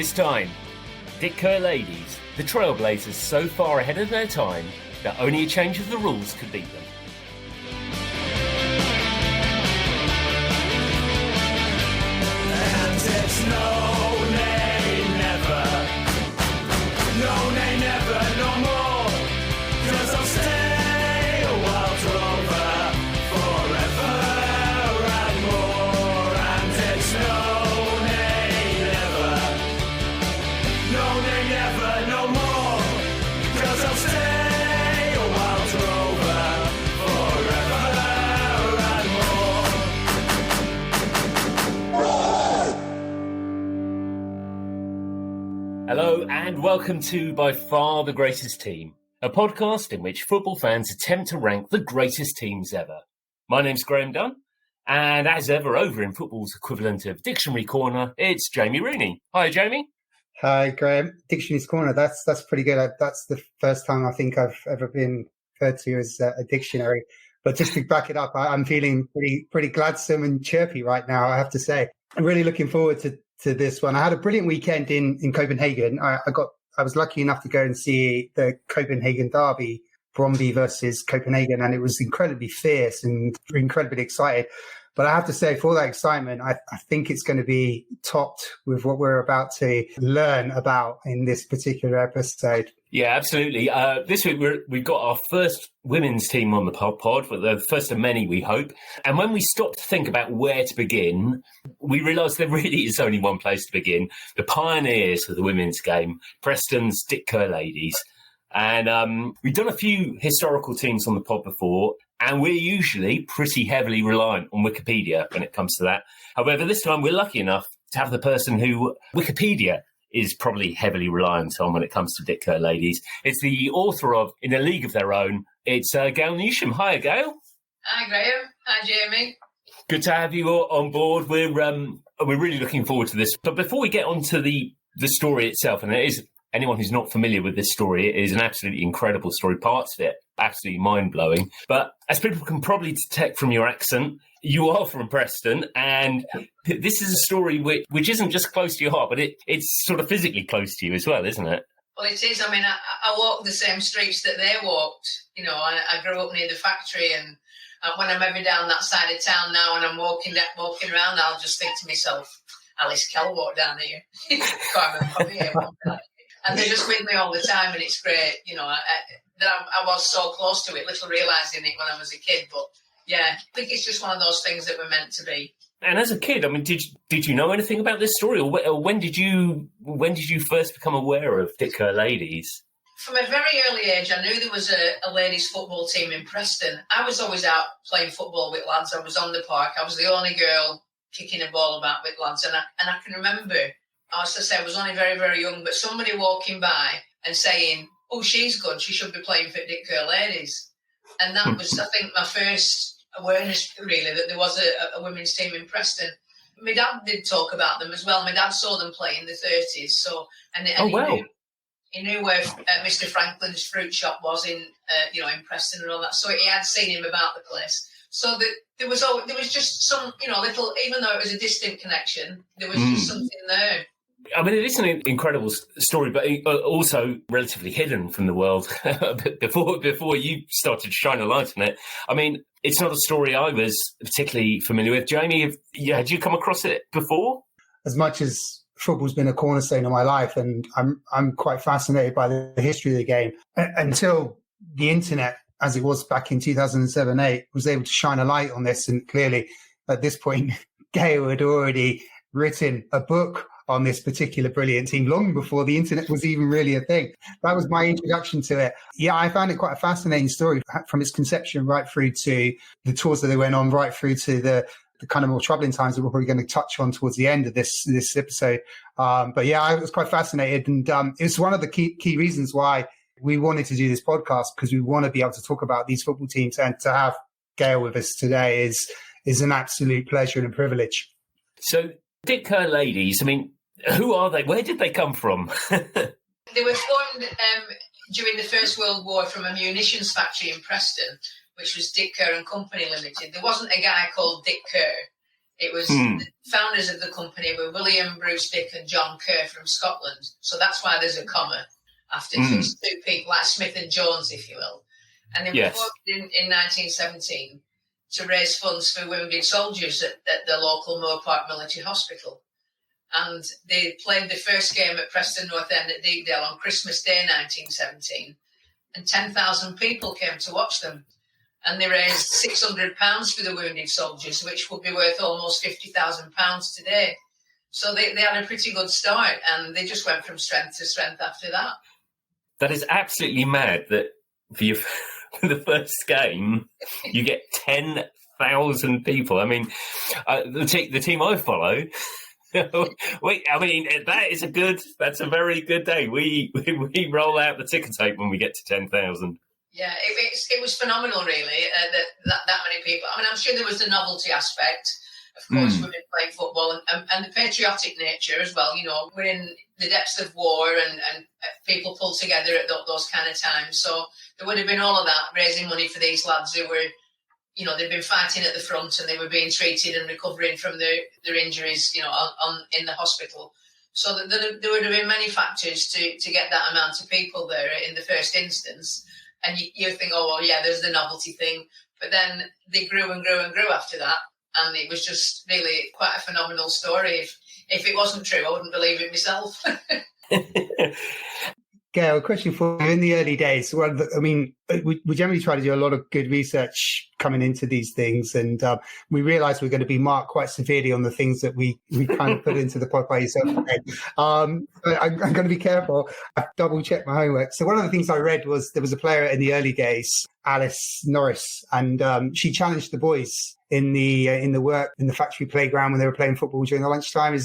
This time, Kerr Ladies, the trailblazers so far ahead of their time that only a change of the rules could beat them. And it's no nay never, no nay never, no more, 'cause I'll stay a wild drover forever and more. And it's no nay never, no nay never, no more, 'cause I'll stay a wild drover forever and more. Hello and welcome to By Far the Greatest Team, a podcast in which football fans attempt to rank the greatest teams ever. My name's Graham Dunn, and as ever over in football's equivalent of Dictionary Corner, it's Jamie Rooney. Hi Jamie. Hi, Graham. Dictionary's Corner. That's pretty good. That's the first time I think I've ever been referred to as a dictionary. But just to back it up, I'm feeling pretty gladsome and chirpy right now, I have to say. I'm really looking forward to this one. I had a brilliant weekend in Copenhagen. I was lucky enough to go and see the Copenhagen derby, Brøndby versus Copenhagen, and it was incredibly fierce and incredibly excited. But I have to say, for that excitement, I think it's going to be topped with what we're about to learn about in this particular episode. Yeah, absolutely. This week we've got our first women's team on the pod, but the first of many, we hope. And when we stopped to think about where to begin, we realised there really is only one place to begin. The pioneers of the women's game, Preston's Kerr Ladies. And we've done a few historical teams on the pod before, and we're usually pretty heavily reliant on Wikipedia when it comes to that. However, this time we're lucky enough to have the person who Wikipedia is probably heavily reliant on when it comes to Kerr Ladies. It's the author of In a League of Their Own. It's Gail Newsham. Hi, Gail. Hi, Graham. Hi, Jamie. Good to have you on board. We're really looking forward to this. But before we get on to the story itself, and it is anyone who's not familiar with this story, it is an absolutely incredible story. Parts of it absolutely mind-blowing. But as people can probably detect from your accent, you are from Preston, and this is a story which isn't just close to your heart, but it's sort of physically close to you as well, isn't it? Well, it is. I mean, I walk the same streets that they walked. You know, I grew up near the factory, and when I'm ever down that side of town now and I'm walking around, I'll just think to myself, Alice Kell walked down here. And they're just with me all the time, and it's great. You know, I was so close to it, little realising it when I was a kid. But yeah, I think it's just one of those things that we're meant to be. And as a kid, I mean, did you know anything about this story, or when did you first become aware of Kerr Ladies? From a very early age, I knew there was a ladies' football team in Preston. I was always out playing football with lads. I was on the park. I was the only girl kicking a ball about with lads, and I can remember. As I say, I was only very, very young, but somebody walking by and saying, "Oh, she's good. She should be playing for Kerr Ladies," and that was, I think, my first awareness, really, that there was a women's team in Preston. My dad did talk about them as well. My dad saw them play in the 30s, so he knew where Mr. Franklin's fruit shop was in Preston and all that. So he had seen him about the place. So there was just some, little, even though it was a distant connection, there was just something there. I mean, it is an incredible story, but also relatively hidden from the world before you started to shine a light on it. I mean, it's not a story I was particularly familiar with. Jamie, had you come across it before? As much as football's been a cornerstone of my life, and I'm quite fascinated by the history of the game, until the internet, as it was back in 2007-8, was able to shine a light on this. And clearly, at this point, Gail had already written a book on this particular brilliant team long before the internet was even really a thing. That was my introduction to it. Yeah, I found it quite a fascinating story from its conception right through to the tours that they went on, right through to the kind of more troubling times that we're probably going to touch on towards the end of this episode. But yeah, I was quite fascinated. And it's one of the key reasons why we wanted to do this podcast, because we want to be able to talk about these football teams, and to have Gail with us today is an absolute pleasure and a privilege. So Kerr Ladies, I mean, who are they? Where did they come from? They were formed during the First World War from a munitions factory in Preston, which was Kerr and Company Limited. There wasn't a guy called Kerr It was the founders of the company were William Bruce Dick and John Kerr from Scotland. So that's why there's a comma after two people, like Smith and Jones, if you will. And they were formed in 1917 to raise funds for wounded soldiers at the local Moor Park Military Hospital. And they played the first game at Preston North End at Deepdale on Christmas Day 1917. And 10,000 people came to watch them. And they raised £600 for the wounded soldiers, which would be worth almost £50,000 today. So they had a pretty good start, and they just went from strength to strength after that. That is absolutely mad that for the first game, you get 10,000 people. I mean, the team I follow, that's a very good day. We roll out the ticker tape when we get to 10,000. Yeah, it was phenomenal, really, that many people. I mean, I'm sure there was the novelty aspect, of course, women playing football, and the patriotic nature as well. You know, we're in the depths of war, and people pull together at those kind of times. So there would have been all of that, raising money for these lads who were, you know, they'd been fighting at the front and they were being treated and recovering from their injuries, you know, in the hospital. So there would have been many factors to get that amount of people there in the first instance. And you think, oh, well, yeah, there's the novelty thing. But then they grew and grew and grew after that. And it was just really quite a phenomenal story. If it wasn't true, I wouldn't believe it myself. Gail, a question for you. In the early days, well, I mean, we generally try to do a lot of good research coming into these things, and we realise we're going to be marked quite severely on the things that we kind of put into the pod by yourself. I'm going to be careful. I've double-checked my homework. So one of the things I read was there was a player in the early days, Alice Norris, and she challenged the boys in the factory playground when they were playing football during the lunchtime.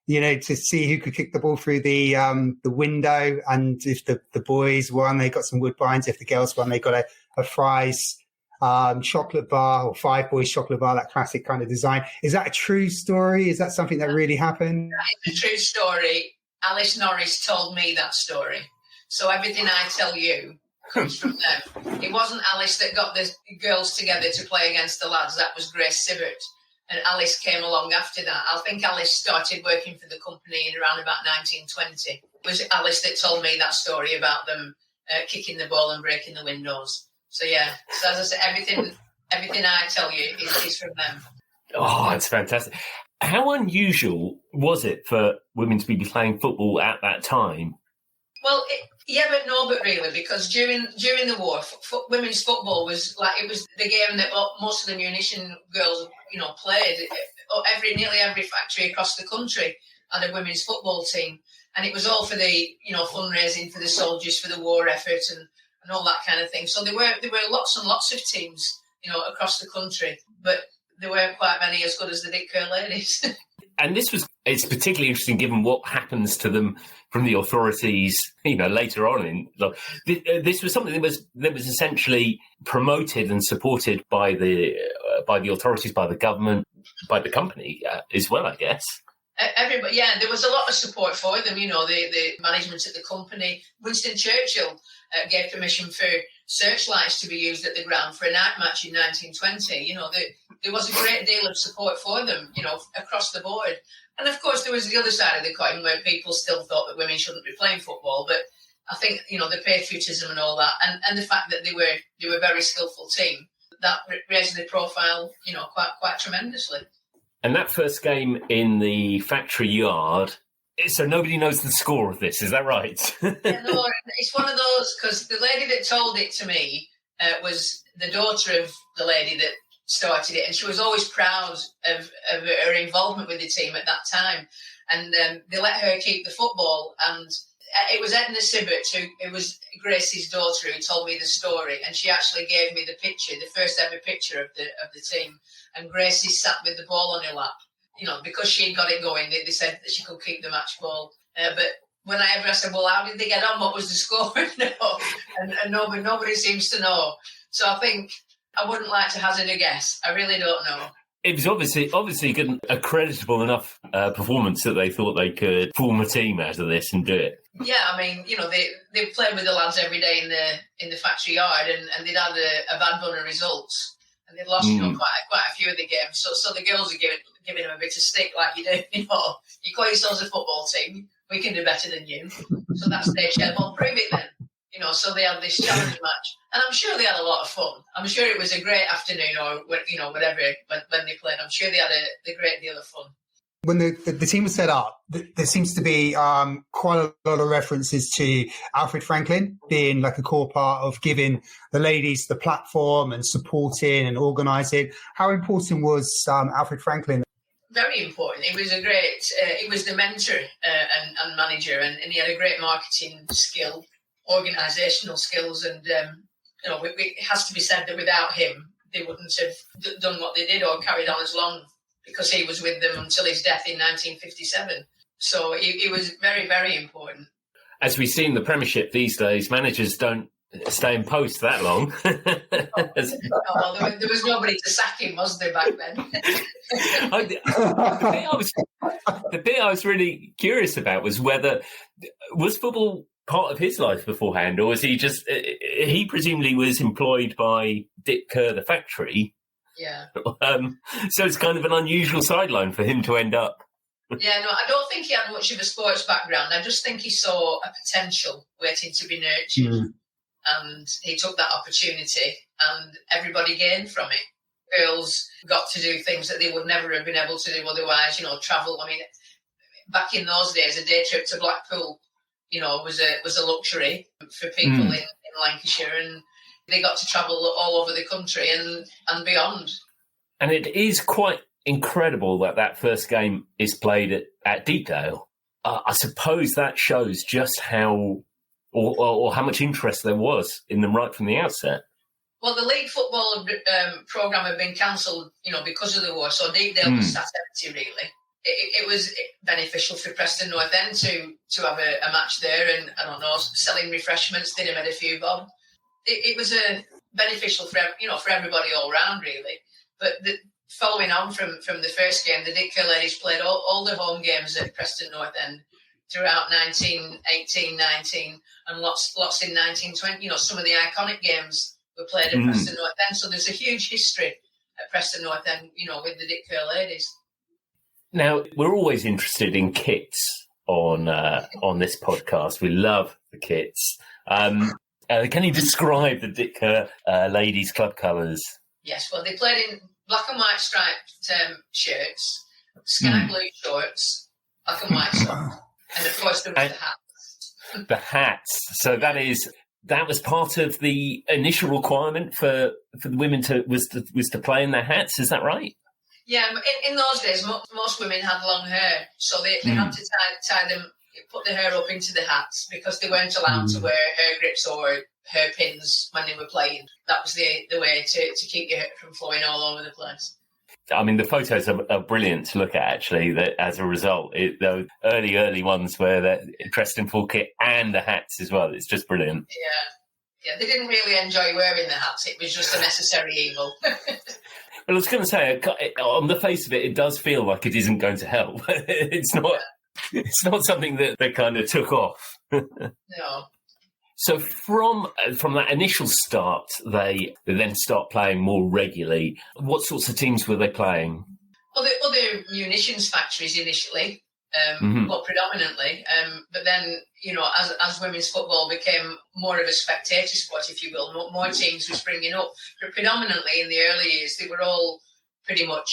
You know, to see who could kick the ball through the window, and if the boys won, they got some Woodbines. If the girls won, they got a Fry's chocolate bar, or Five Boys chocolate bar, that classic kind of design. Is that a true story? Is that something that really happened? That is a true story. Alice Norris told me that story. So everything I tell you comes from them. It wasn't Alice that got the girls together to play against the lads. That was Grace Sibbert. And Alice came along after that. I think Alice started working for the company in around about 1920. It was Alice that told me that story about them kicking the ball and breaking the windows. So, yeah. So, as I said, everything I tell you is from them. Oh, it's fantastic. How unusual was it for women to be playing football at that time? Well, but really, because during the war, women's football was the game that most of the munition girls, you know, played. Nearly every factory across the country had a women's football team, and it was all for the, you know, fundraising for the soldiers for the war effort and all that kind of thing. So there were lots and lots of teams, you know, across the country, but there weren't quite many as good as the Kerr Ladies. And it's particularly interesting given what happens to them from the authorities, you know, later on. This was something that was essentially promoted and supported by the authorities, by the government, by the company as well, I guess. Everybody, yeah, there was a lot of support for them. You know, the management at the company. Winston Churchill gave permission for searchlights to be used at the ground for a night match in 1920. You know, there was a great deal of support for them, you know, across the board. And of course, there was the other side of the coin where people still thought that women shouldn't be playing football. But I think, you know, the patriotism and all that, and the fact that they were a very skillful team, that raised the profile, you know, quite tremendously. And that first game in the factory yard, so nobody knows the score of this, is that right? Yeah, no, it's one of those, because the lady that told it to me was the daughter of the lady that started it, and she was always proud of her involvement with the team at that time. And they let her keep the football, and it was Edna Sibbert, it was Gracie's daughter, who told me the story, and she actually gave me the picture, the first ever picture of the team. And Gracie sat with the ball on her lap, you know, because she'd got it going. They said that she could keep the match ball. But whenever I said, well, how did they get on? What was the score? No, and nobody seems to know. So I think I wouldn't like to hazard a guess. I really don't know. It was obviously good, a creditable enough performance that they thought they could form a team out of this and do it. Yeah, I mean, you know, they played with the lads every day in the factory yard, and they'd had a bad run of results. and they lost, quite a few of the games. So the girls are giving them a bit of stick, like you do. You call yourselves a football team, we can do better than you. So that's their challenge. Well, prove it then. So they had this challenge match, and I'm sure they had a lot of fun. I'm sure it was a great afternoon, or whatever when they played. I'm sure they had a great deal of fun. When the team was set up, there seems to be quite a lot of references to Alfred Franklin being like a core part of giving the ladies the platform and supporting and organising. How important was Alfred Franklin? Very important. He was he was the mentor and manager, and he had a great marketing skill, organisational skills, and it has to be said that without him, they wouldn't have done what they did or carried on as long, because he was with them until his death in 1957. So he was very, very important. As we see in the Premiership these days, managers don't stay in post that long. There was nobody to sack him, was there, back then? The bit I was really curious about was was football part of his life beforehand, or was he presumably was employed by Dick Kerr, the factory. Yeah. So it's kind of an unusual sideline for him to end up. Yeah, no, I don't think he had much of a sports background. I just think he saw a potential waiting to be nurtured. And he took that opportunity, and everybody gained from it. Girls got to do things that they would never have been able to do otherwise, travel. I mean, back in those days, a day trip to Blackpool, was a luxury for people in Lancashire, and they got to travel all over the country and beyond. And it is quite incredible that first game is played at Deepdale. I suppose that shows just how or how much interest there was in them right from the outset. Well, the league football programme had been cancelled, because of the war, so Deepdale was sat empty, really. It was beneficial for Preston North End to have a match there, and, I don't know, selling refreshments, did him at a few bob. It was beneficial for everybody all round, really. But following on from the first game, the Kerr Ladies played all the home games at Preston North End throughout 1918, 19, and lots in 1920. Some of the iconic games were played at Preston North End. So there's a huge history at Preston North End, with the Kerr Ladies. Now, we're always interested in kits on this podcast. We love the kits. Can you describe the Kerr Ladies club colours? Yes, well, they played in black and white striped shirts, sky blue shorts, black and white socks, and of course there was the hats. The hats. So that was part of the initial requirement for the women to play in their hats. Is that right? Yeah, in those days, most women had long hair, so they had to tie them, put the hair up into the hats, because they weren't allowed to wear hair grips or hair pins when they were playing. That was the way to keep your hair from flowing all over the place. I mean, the photos are brilliant to look at, actually, that as a result. Those early ones where they're dressed in full kit and the hats as well. It's just brilliant. Yeah, they didn't really enjoy wearing the hats. It was just a necessary evil. Well, I was going to say, on the face of it, it does feel like it isn't going to help. It's not. It's not something that they kind of took off. No. So from that initial start, they then start playing more regularly. What sorts of teams were they playing? Well, the other munitions factories initially, well, predominantly. But then, as women's football became more of a spectator sport, if you will, more teams were springing up. But predominantly in the early years, they were all pretty much,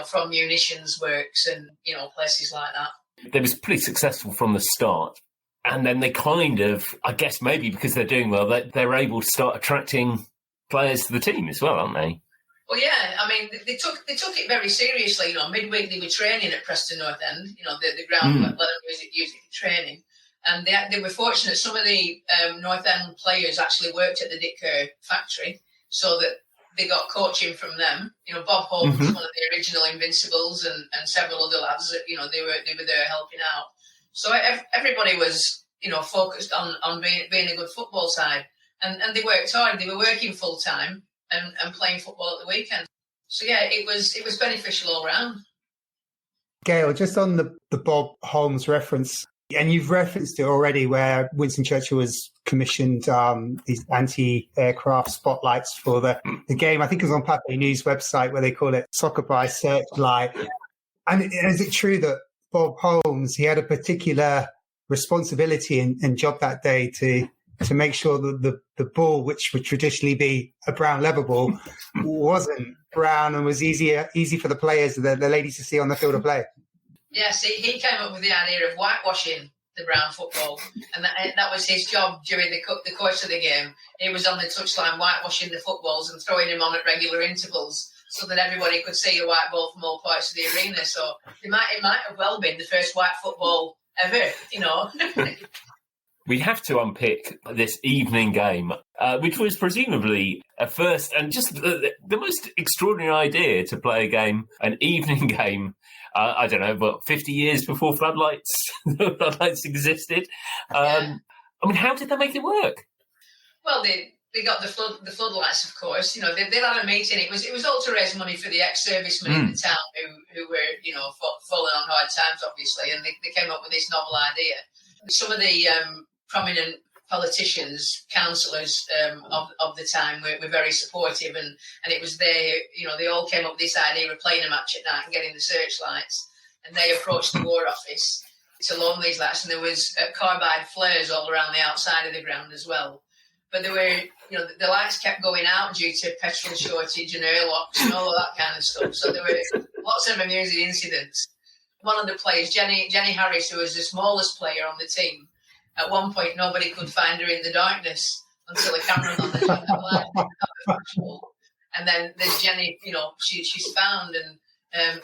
from munitions works and, places like that. They was pretty successful from the start. And then they kind of, I guess maybe because they're doing well, they're able to start attracting players to the team as well, aren't they? Well, yeah. I mean, they took it very seriously. Midweek they were training at Preston North End. The ground let them use it for training. And they were fortunate. Some of the North End players actually worked at the Kerr factory, so that they got coaching from them. Bob Holt was one of the original Invincibles, and several other lads. That, they were there helping out. So everybody was, focused on being a good football side, and they worked hard. They were working full time and playing football at the weekend. So yeah, it was beneficial all round. Gail, just on the Bob Holmes reference, And you've referenced it already where Winston Churchill was commissioned these anti-aircraft spotlights for the game. I think it was on Pathé News website where they call it Soccer by Searchlight. And is it true that Bob Holmes, he had a particular responsibility and job that day to make sure that the ball, which would traditionally be a brown leather ball, wasn't brown and was easy for the players, the ladies to see on the field of play? Yes, he came up with the idea of whitewashing the brown football, and that was his job during the course of the game. He was on the touchline whitewashing the footballs and throwing them on at regular intervals so that everybody could see a white ball from all parts of the arena. So it might have well been the first white football ever, you know. We have to unpick this evening game, which was presumably a first and just the most extraordinary idea to play a game, an evening game. I don't know, but 50 years before floodlights existed. Yeah. I mean, how did they make it work? Well, they got the floodlights, of course. You know, they had a meeting. It was all to raise money for the ex-servicemen in the town who were, you know, falling on hard times, obviously, and they came up with this novel idea. Some of the prominent politicians, councillors of the time were very supportive, and it was they all came up with this idea of playing a match at night and getting the searchlights, and they approached the War Office to loan these lights, and there was carbide flares all around the outside of the ground as well. But there were, you know, the lights kept going out due to petrol shortage and airlocks and all of that kind of stuff. So there were lots of amusing incidents. One of the players, Jenny Harris, who was the smallest player on the team, at one point nobody could find her in the darkness until a cameraman on the light. And then there's Jenny, you know, she's found, and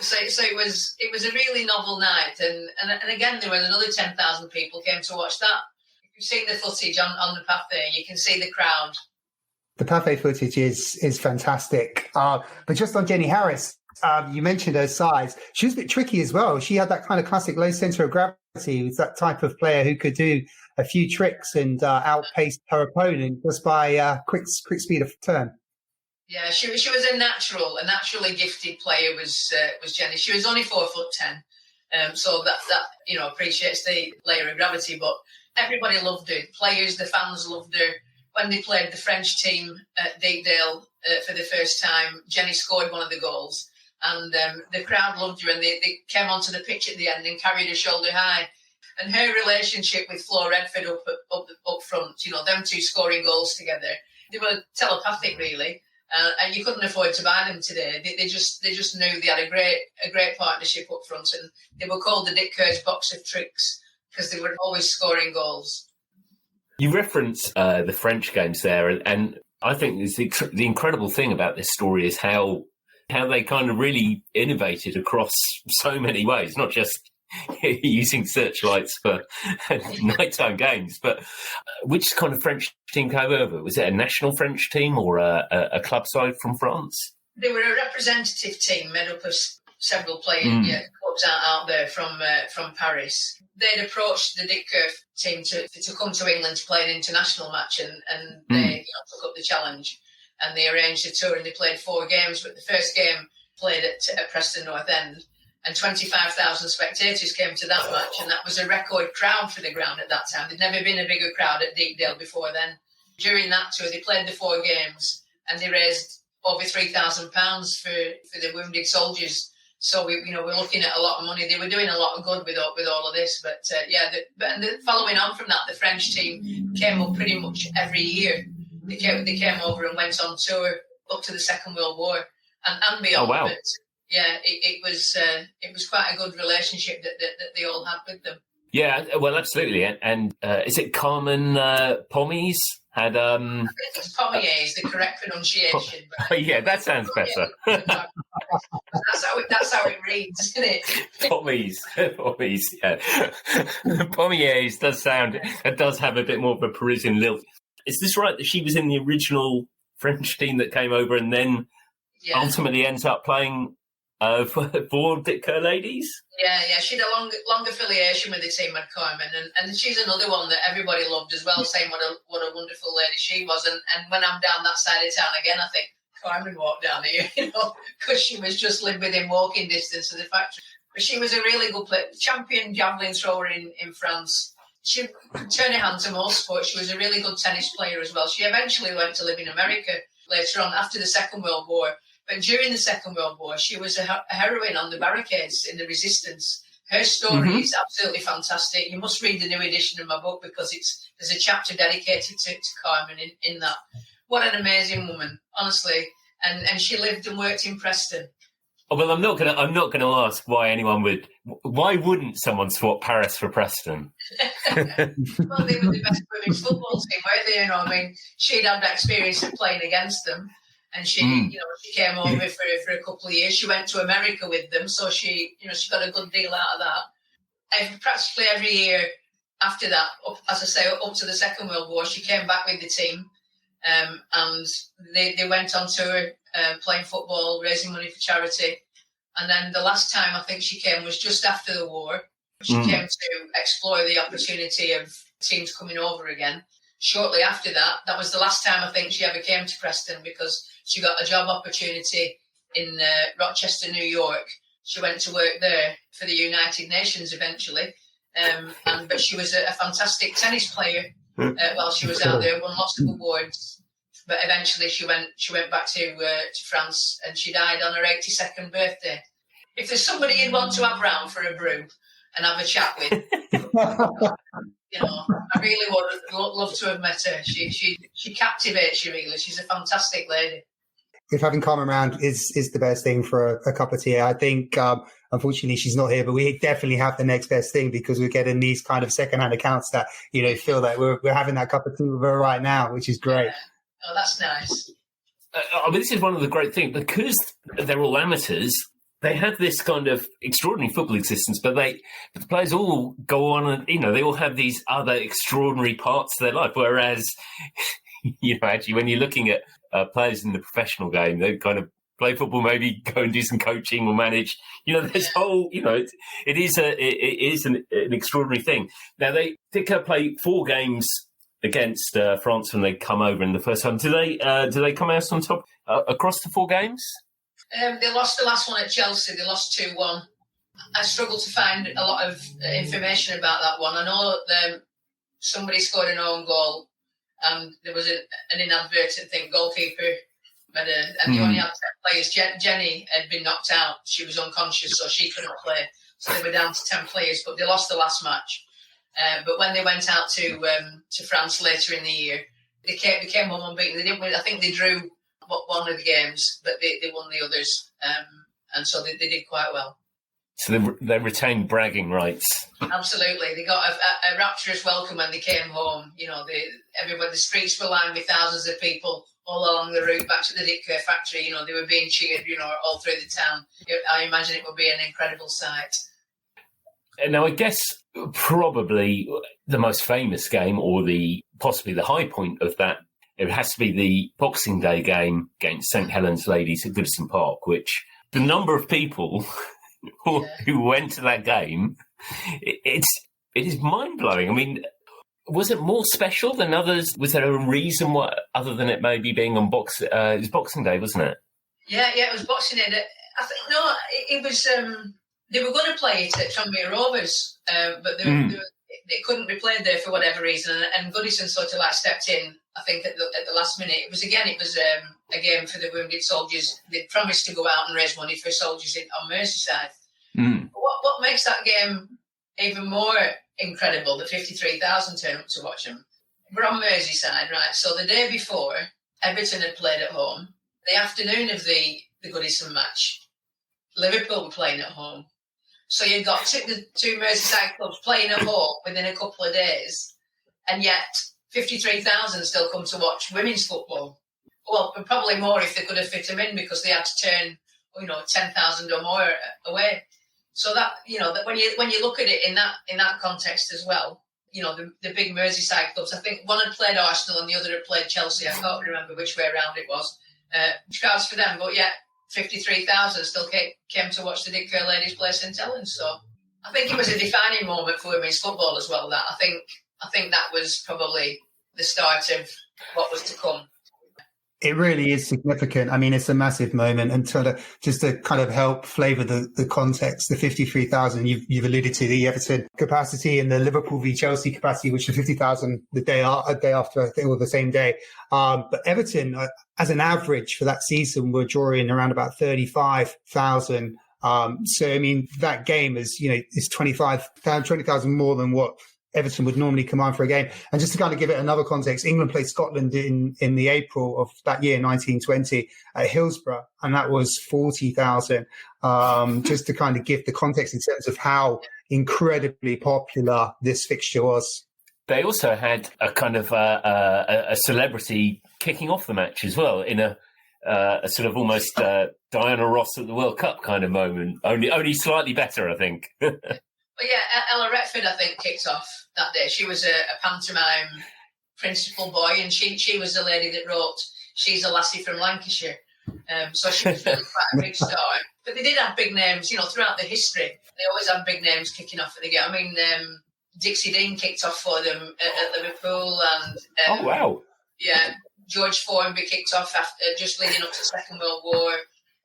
so it was a really novel night. And again, there was another 10,000 people came to watch that. You've seen the footage on the Pathé. You can see the crowd. The Pathé footage is fantastic. But just on Jenny Harris, you mentioned her size. She was a bit tricky as well. She had that kind of classic low centre of gravity. Was that type of player who could do a few tricks and outpace her opponent just by quick speed of turn. Yeah, she was a naturally gifted player. Was Jenny? She was only 4'10", so that you know appreciates the layer of gravity. But everybody loved her. Players, the fans loved her. When they played the French team at Deepdale for the first time, Jenny scored one of the goals, and the crowd loved her. And they came onto the pitch at the end and carried her shoulder high. And her relationship with Flo Redford up front, you know, them two scoring goals together, they were telepathic, really. And you couldn't afford to buy them today. They just knew they had a great partnership up front, and they were called the Dick Kerr's box of tricks because they were always scoring goals. You reference the French games there, and I think the incredible thing about this story is how they kind of really innovated across so many ways, not just using searchlights for nighttime games, but which kind of French team came over? Was it a national French team or a club side from France? They were a representative team made up of several players, clubs out there from Paris. They'd approached the Dick Kerr team to come to England to play an international match, and they took up the challenge, and they arranged a tour, and they played 4 games. But the first game played at Preston North End, and 25,000 spectators came to that match, and that was a record crowd for the ground at that time. There'd never been a bigger crowd at Deepdale before then. During that tour, they played the 4 games, and they raised over £3,000 for the wounded soldiers. So we're looking at a lot of money. They were doing a lot of good with all of this, but following on from that, the French team came up pretty much every year. They came over and went on tour up to the Second World War and beyond. Oh, wow. But yeah, it was quite a good relationship that they all had with them. Yeah, well, absolutely. And is it Carmen Pommies? I think it's Pommiers, the correct pronunciation. Yeah, that sounds better. That's how it reads, isn't it? Pommies, yeah. Pommiers does have a bit more of a Parisian lilt. Is this right that she was in the original French team that came over and then ultimately ends up playing for Dick Kerr Ladies? Yeah, she had a long affiliation with the team at Carmen, and she's another one that everybody loved as well, saying what a wonderful lady she was. And when I'm down that side of town again, I think Carmen walked down here, because she was just lived within walking distance of the factory. But she was a really good player, champion javelin thrower in France. She could turn her hand to most sports. She was a really good tennis player as well. She eventually went to live in America later on after the Second World War. But during the Second World War, she was a heroine on the barricades in the resistance. Her story is absolutely fantastic. You must read the new edition of my book because there's a chapter dedicated to Carmen in that. What an amazing woman, honestly. And she lived and worked in Preston. Oh, well, I'm not gonna ask why anyone would. Why wouldn't someone swap Paris for Preston? Well, they were the best women's football team, weren't they? You know, I mean, she'd had that experience of playing against them, and she came over for a couple of years. She went to America with them, so she got a good deal out of that. And practically every year after that, up to the Second World War, she came back with the team, and they went on tour. Playing football, raising money for charity. And then the last time I think she came was just after the war. She came to explore the opportunity of teams coming over again. Shortly after that, that was the last time I think she ever came to Preston because she got a job opportunity in Rochester, New York. She went to work there for the United Nations eventually. But she was a fantastic tennis player while she was out there, won lots of awards. But eventually she went back to France and she died on her 82nd birthday. If there's somebody you'd want to have round for a brew and have a chat with, I really would love to have met her. She captivates you really. She's a fantastic lady. If having Carmen around is the best thing for a cup of tea, I think unfortunately she's not here, but we definitely have the next best thing because we're getting these kind of secondhand accounts that feel that we're having that cup of tea with her right now, which is great. Yeah. Oh, that's nice. I mean, this is one of the great things because they're all amateurs. They have this kind of extraordinary football existence, but the players all go on and they all have these other extraordinary parts of their life. Whereas, actually, when you're looking at players in the professional game, they kind of play football, maybe go and do some coaching or manage. This whole, it is an extraordinary thing. Now they did play 4 games against France when they come over in the first time. Do they come out on top across the 4 games? They lost the last one at Chelsea. They lost 2-1. I struggled to find a lot of information about that one. I know somebody scored an own goal and there was an inadvertent goalkeeper and they only had 10 players. Jenny had been knocked out. She was unconscious, so she couldn't play. So they were down to 10 players, but they lost the last match. But when they went out to France later in the year, they came home unbeaten. They didn't win. I think they drew one of the games, but they won the others, and so they did quite well. So they retained bragging rights. Absolutely, they got a rapturous welcome when they came home. Everywhere the streets were lined with thousands of people all along the route back to the Dick Kerr factory. They were being cheered, all through the town. I imagine it would be an incredible sight. Now, I guess probably the most famous game, or possibly the high point of that, it has to be the Boxing Day game against St Helens Ladies at Goodison Park, which the number of people who went to that game, it is mind-blowing. I mean, was it more special than others? Was there a reason why, other than it maybe being on it was Boxing Day, wasn't it? Yeah, it was Boxing Day. I think, no, it was... They were going to play it at Tranmere Rovers, but they couldn't be played there for whatever reason. And Goodison sort of stepped in, I think, at the last minute. It was a game for the wounded soldiers. They promised to go out and raise money for soldiers on Merseyside. What makes that game even more incredible, that 53,000 turned up to watch them? We're on Merseyside, right? So the day before, Everton had played at home. The afternoon of the Goodison match, Liverpool were playing at home. So you've got the 2 Merseyside clubs playing at home within a couple of days, and yet 53,000 still come to watch women's football. Well, probably more if they could have fit them in because they had to turn, 10,000 or more away. So that that when you look at it in that context as well, the big Merseyside clubs. I think one had played Arsenal and the other had played Chelsea. I can't remember which way around it was. Crowds for them, but yeah. 53,000 still came to watch the Dick Kerr Ladies play St Helens. So I think it was a defining moment for women's football as well. That I think that was probably the start of what was to come. It really is significant. I mean, it's a massive moment, and just to kind of help flavour the context, the 53,000 you've alluded to, the Everton capacity and the Liverpool v Chelsea capacity, which are 50,000 a day after, I think, or the same day. But Everton, as an average for that season, were drawing around about 35,000. So I mean, that game is 20,000 more than what Everton would normally command for a game. And just to kind of give it another context, England played Scotland in the April of that year, 1920, at Hillsborough, and that was 40,000. Just to kind of give the context in terms of how incredibly popular this fixture was. They also had a kind of a celebrity kicking off the match as well, in a sort of almost Diana Ross at the World Cup kind of moment, only slightly better, I think. Well, yeah, Ella Retford, I think, kicked off that day. She was a pantomime principal boy, and she was the lady that wrote She's a Lassie from Lancashire. So she was really quite a big star. But they did have big names, throughout the history. They always had big names kicking off at the game. I mean, Dixie Dean kicked off for them at Liverpool. And oh, wow. Yeah, George Formby kicked off after, just leading up to the Second World War.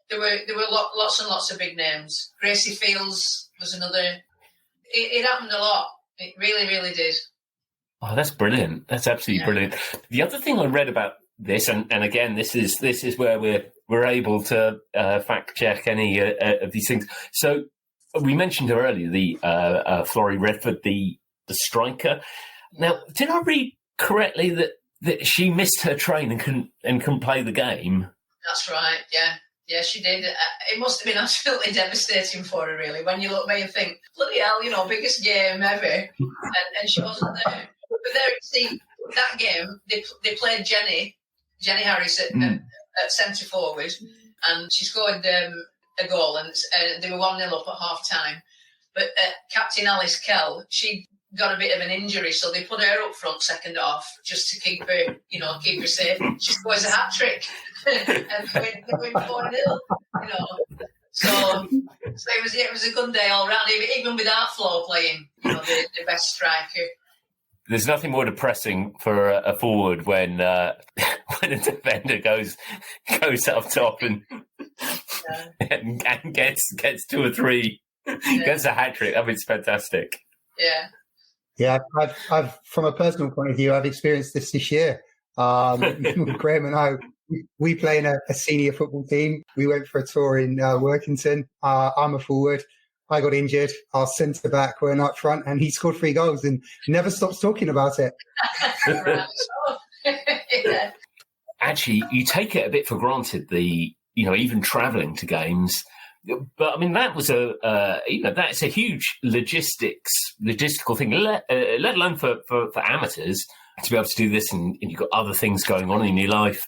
There were lots and lots of big names. Gracie Fields was another. It happened a lot. It really, really did. Oh, that's brilliant. That's absolutely brilliant. The other thing I read about this, and again, this is where we're able to fact check any of these things. So we mentioned her earlier, the Florrie Redford, the striker. Now, did I read correctly that she missed her train and couldn't play the game? That's right. Yeah. Yeah, she did. It must have been absolutely devastating for her, really, when you look back and think, bloody hell, biggest game ever, and she wasn't there. But there, see, that game, they played Jenny Harris at centre forward, and she scored a goal, and they were 1-0 up at half time. But Captain Alice Kell, she got a bit of an injury, so they put her up front second half just to keep her safe. She scores a hat trick and they win 4-0. So it was a good day all round, even without Flo playing, the best striker. There's nothing more depressing for a forward when a defender goes up top and gets 2 or 3, gets a hat trick. I mean, it's fantastic. Yeah. Yeah, I've from a personal point of view, I've experienced this year. Graham and I, we play in a senior football team. We went for a tour in Workington. I'm a forward. I got injured. Our centre back went up front, and he scored 3 goals and never stops talking about it. Yeah. Actually, you take it a bit for granted, even travelling to games. But I mean, that was that's a huge logistical thing, let alone for amateurs to be able to do this, and you've got other things going on in your life.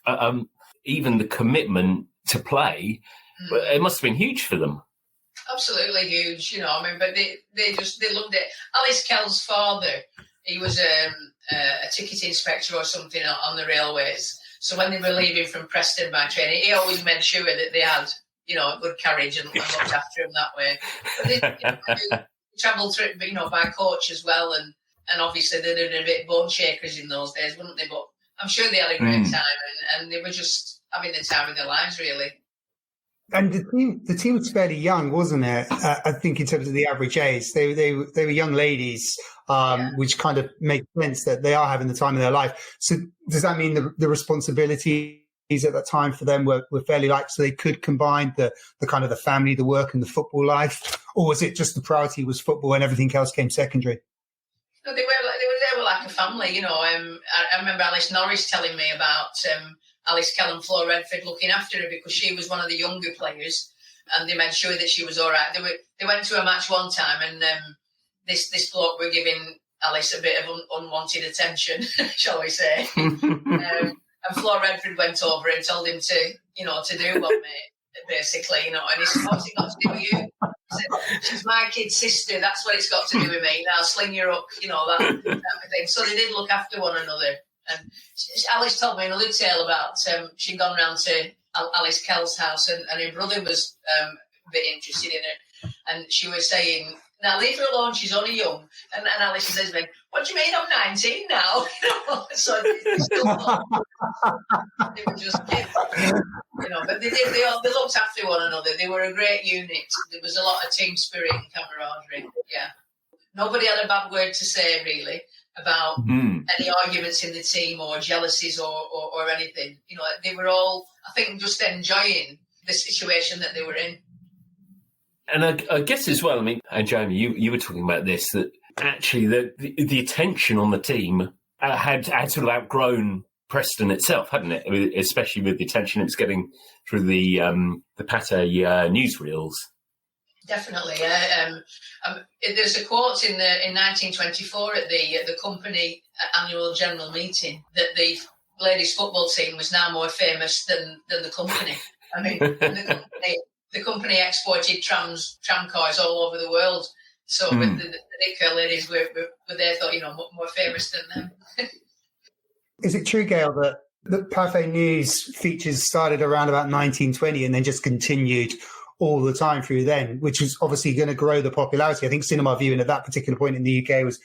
Even the commitment to play, it must have been huge for them. Absolutely huge, but they loved it. Alice Kell's father, he was a ticket inspector or something on the railways. So when they were leaving from Preston by train, he always made sure that they had a good carriage and looked after him that way. But they travelled through, by coach as well, and obviously they were a bit bone shakers in those days, wouldn't they? But I'm sure they had a great time, and they were just having the time of their lives, really. And the team was fairly young, wasn't it? I think in terms of the average age, they were young ladies, which kind of makes sense that they are having the time of their life. So does that mean the responsibilities at that time for them were fairly light, so they could combine the kind of the family, the work, and the football life, or was it just the priority was football and everything else came secondary? No, they were like a family. I remember Alice Norris telling me about Alice Kell and Flo Redford looking after her because she was one of the younger players, and they made sure that she was all right. They went to a match one time, and this bloke were giving Alice a bit of unwanted attention, shall we say? And Flo Redford went over and told him to do one, mate, basically, and he said, what's it got to do with you? He said, she's my kid's sister, that's what it's got to do with me. Now sling her up, that type of thing. So they did look after one another. And Alice told me another tale about she'd gone round to Alice Kell's house, and her brother was a bit interested in her. And she was saying, now leave her alone, she's only young. And Alice says to me, what do you mean I'm 19 now? So they were just kids. But they looked after one another. They were a great unit. There was a lot of team spirit and camaraderie. Yeah. Nobody had a bad word to say, really, about any arguments in the team or jealousies or anything. They were all, I think, just enjoying the situation that they were in. And I guess as well, I mean, and Jamie, you were talking about this, that actually the attention on the team had sort of outgrown Preston itself, hadn't it? Especially with the attention it was getting through the Pate newsreels. Definitely, yeah. There's a quote in 1924 at the company annual general meeting that the ladies' football team was now more famous than the company. I mean, the company exported tram cars all over the world. So with the Kerr Ladies were they thought, more famous than them. Is it true, Gail, that the Pate News features started around about 1920 and then just continued all the time through then, which was obviously going to grow the popularity? I think cinema viewing at that particular point in the UK was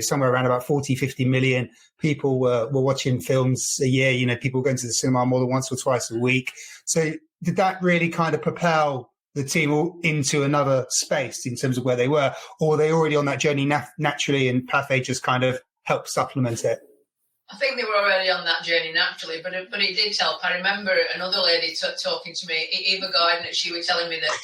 somewhere around about 40, 50 million people were watching films a year. People going to the cinema more than once or twice a week. So did that really kind of propel the team into another space in terms of where they were? Or were they already on that journey naturally and Pate just kind of helped supplement it? I think they were already on that journey naturally, but it did help. I remember another lady talking to me, Eva Gardner. She was telling me that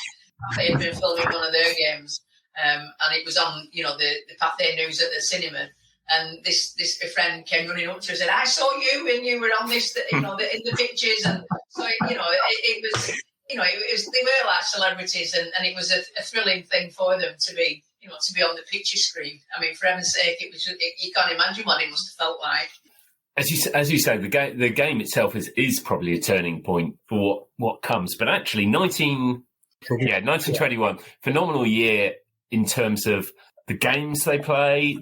they had been filming one of their games, and it was on, the Pate News at the cinema. And this friend came running up to her and said, "I saw you and you were on this, in the pictures." And so it was, they were like celebrities, and it was a thrilling thing for them to be, to be on the picture screen. I mean, for heaven's sake, it was. You can't imagine what it must have felt like. As you say, the game itself is probably a turning point for what comes. But actually, 1921, phenomenal year in terms of the games they play.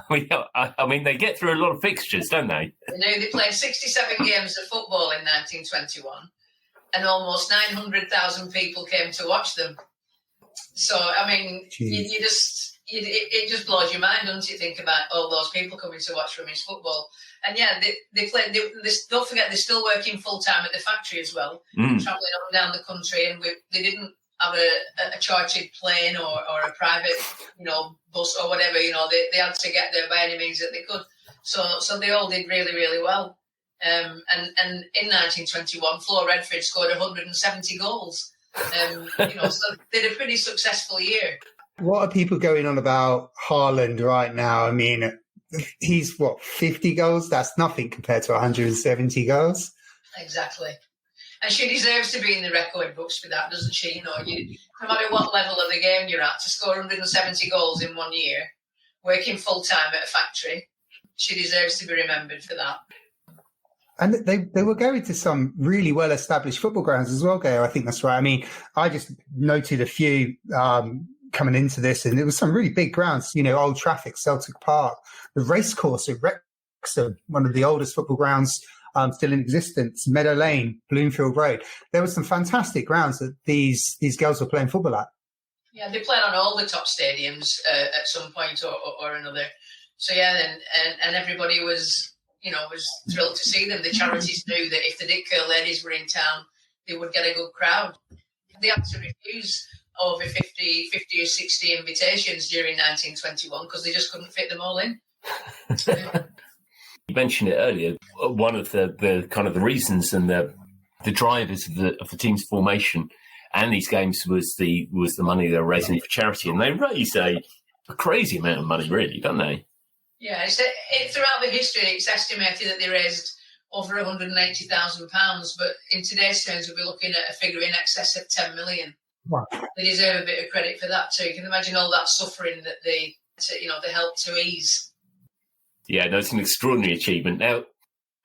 I mean, they get through a lot of fixtures, don't they? They played 67 games of football in 1921, and almost 900,000 people came to watch them. So, I mean, it just blows your mind, doesn't it? Think about all those people coming to watch women's football. And yeah, they played. Don't forget, they're still working full time at the factory as well, travelling up and down the country. And they didn't have a chartered plane or a private, bus or whatever. They had to get there by any means that they could. So they all did really, really well. And in 1921, Flo Redford scored 170 goals. So they did a pretty successful year. What are people going on about Haaland right now? I mean, he's 50 goals? That's nothing compared to 170 goals. Exactly. And she deserves to be in the record books for that, doesn't she? No matter what level of the game you're at, to score 170 goals in 1 year, working full time at a factory, she deserves to be remembered for that. And they were going to some really well-established football grounds as well, Gail. I think that's right. I mean, I just noted a few coming into this, and it was some really big grounds, Old Trafford, Celtic Park, the racecourse at Wrexham, one of the oldest football grounds still in existence, Meadow Lane, Bloomfield Road. There were some fantastic grounds that these girls were playing football at. Yeah, they played on all the top stadiums at some point or another. So yeah, and everybody was thrilled to see them. The charities knew that if the Kerr Ladies were in town, they would get a good crowd. They had to refuse over 50 or 60 invitations during 1921 because they just couldn't fit them all in. You mentioned it earlier. One of the kind of the reasons and the drivers of the team's formation and these games was the money they were raising for charity, and they raise a crazy amount of money, really, don't they? Yeah, throughout the history, it's estimated that they raised over £180,000, but in today's terms, we'll be looking at a figure in excess of 10 million. Wow. They deserve a bit of credit for that too. You can imagine all that suffering that they helped to ease. Yeah, no, it's an extraordinary achievement. Now,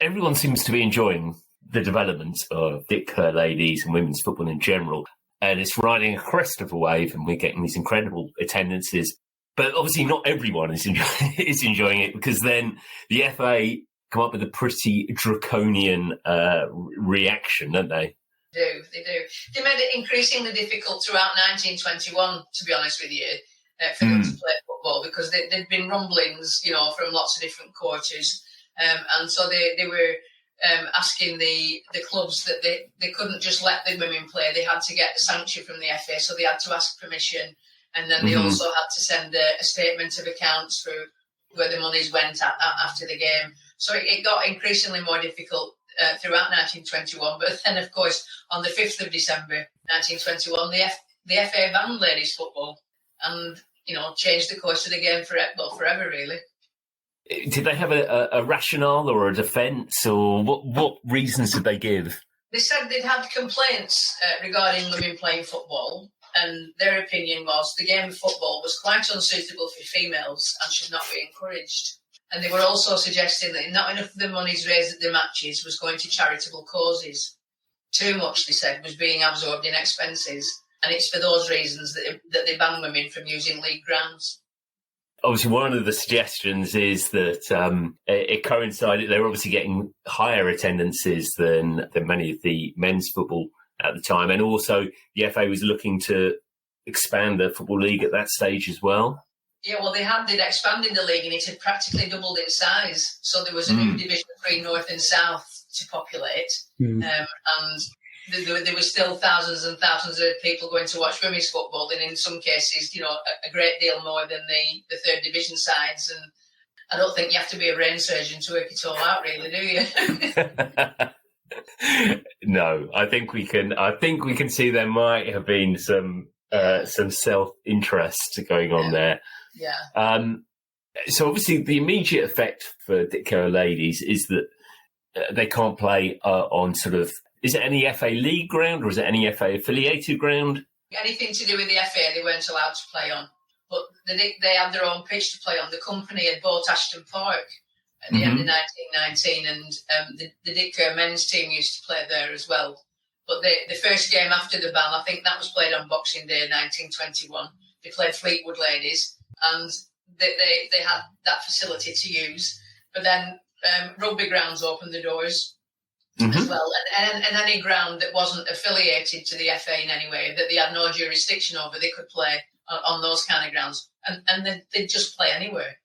everyone seems to be enjoying the development of Kerr Ladies and women's football in general, and it's riding a crest of a wave, and we're getting these incredible attendances. But obviously, not everyone is enjoying it, because then the FA come up with a pretty draconian reaction, don't they? They do. They made it increasingly difficult throughout 1921, to be honest with you. for them to play football, because there'd been rumblings, from lots of different quarters, and so they were asking the clubs that they couldn't just let the women play. They had to get sanction from the FA, so they had to ask permission, and then they also had to send a statement of accounts for where the monies went after the game. So it got increasingly more difficult throughout 1921. But then, of course, on the 5th of December 1921, the FA banned ladies football and, changed the course of the game forever, really. Did they have a rationale or a defence, or what reasons did they give? They said they'd had complaints regarding women playing football, and their opinion was the game of football was quite unsuitable for females and should not be encouraged. And they were also suggesting that not enough of the monies raised at the matches was going to charitable causes. Too much, they said, was being absorbed in expenses, and it's for those reasons that they ban women from using league grounds. Obviously, one of the suggestions is that it coincided. They were obviously getting higher attendances than many of the men's football at the time, and also the FA was looking to expand the Football League at that stage as well. Yeah, well, they'd expanded the league and it had practically doubled in size. So there was a new Division 3 North and South to populate, and there were still thousands and thousands of people going to watch women's football, and in some cases, a great deal more than the third division sides. And I don't think you have to be a brain surgeon to work it all out, really, do you? No, I think we can see there might have been some self-interest going on there. Yeah. So obviously, the immediate effect for Kerr Ladies is that they can't play on sort of. Is it any FA league ground or is it any FA affiliated ground? Anything to do with the FA, they weren't allowed to play on. But they had their own pitch to play on. The company had bought Ashton Park at the end of 1919, and the Dick Kerr men's team used to play there as well. But the first game after the ban, I think that was played on Boxing Day 1921. They played Fleetwood Ladies, and they had that facility to use. But then rugby grounds opened the doors as well, and any ground that wasn't affiliated to the FA in any way, that they had no jurisdiction over, they could play on those kind of grounds, and they'd just play anywhere.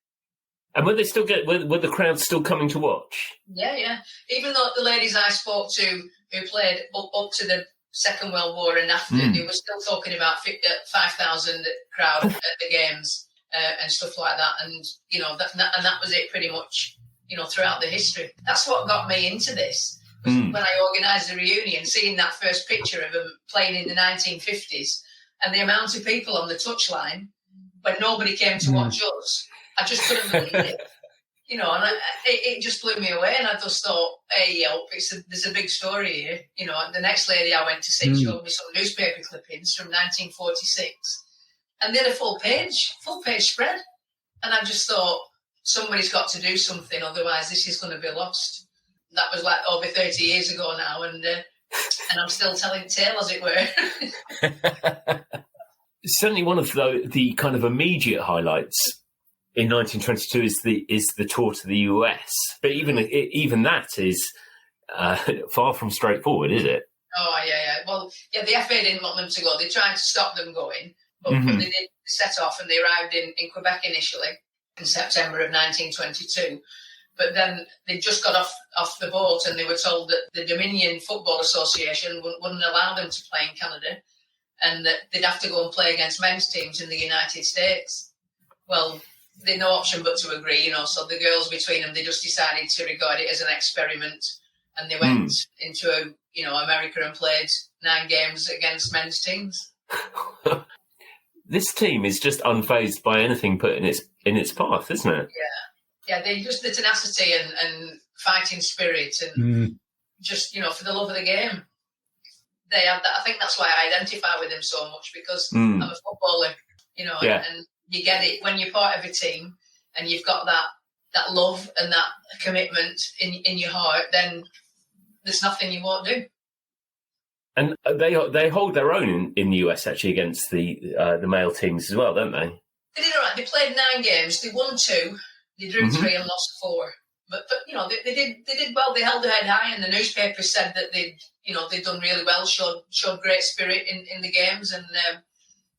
And were the crowds still coming to watch? Yeah. Even though the ladies I spoke to who played up to the Second World War and after, they were still talking about 5,000 crowd at the games and stuff like that, and that was it pretty much. Throughout the history, that's what got me into this. When I organised a reunion, seeing that first picture of them playing in the 1950s, and the amount of people on the touchline when nobody came to watch us, I just couldn't believe it. And it just blew me away, and I just thought, hey, there's a big story here. The next lady I went to see showed me some newspaper clippings from 1946, and they had a full page spread, and I just thought, somebody's got to do something, otherwise this is going to be lost. That was like over 30 years ago now, and I'm still telling the tale, as it were. Certainly, one of the kind of immediate highlights in 1922 is the tour to the US. But even that is far from straightforward, is it? Oh yeah. Well, yeah, the FA didn't want them to go. They tried to stop them going, but they did set off, and they arrived in Quebec initially in September of 1922. But then they just got off the boat, and they were told that the Dominion Football Association wouldn't allow them to play in Canada, and that they'd have to go and play against men's teams in the United States. Well, they had no option but to agree, so the girls between them, they just decided to regard it as an experiment, and they went into America and played 9 games against men's teams. This team is just unfazed by anything put in its path, isn't it? Yeah, they just the tenacity and fighting spirit, and just for the love of the game. They have that. I think that's why I identify with them so much, because I'm a footballer, and you get it when you're part of a team and you've got that love and that commitment in your heart. Then there's nothing you won't do. And they hold their own in the US actually against the male teams as well, don't they? They did all right. They played 9 games. They won 2. They drew 3 and lost 4. But they did well. They held their head high, and the newspapers said that they'd done really well, showed great spirit in the games, and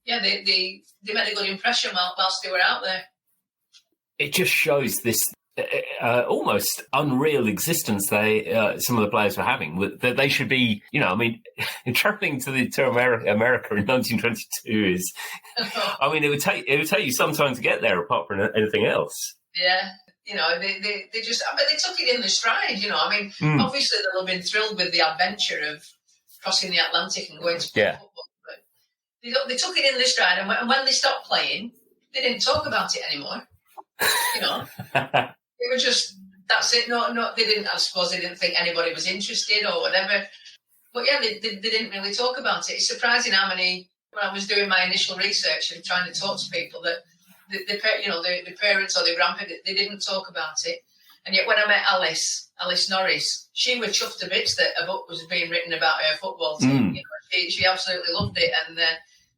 yeah, they made a good impression whilst they were out there. It just shows this almost unreal existence some of the players were having. That they should be, traveling to America in 1922 is. I mean, it would take you some time to get there, apart from anything else. Yeah. They just, they took it in the stride, obviously they'll have been thrilled with the adventure of crossing the Atlantic and going to play football, but they took it in the stride, and when they stopped playing, they didn't talk about it anymore. It was just, that's it. No, they didn't, I suppose they didn't think anybody was interested or whatever, but yeah, they didn't really talk about it. It's surprising how many, when I was doing my initial research and trying to talk to people, that the parents or the grandparents, they didn't talk about it. And yet when I met Alice Norris, she was chuffed to bits that a book was being written about her football team. She absolutely loved it. And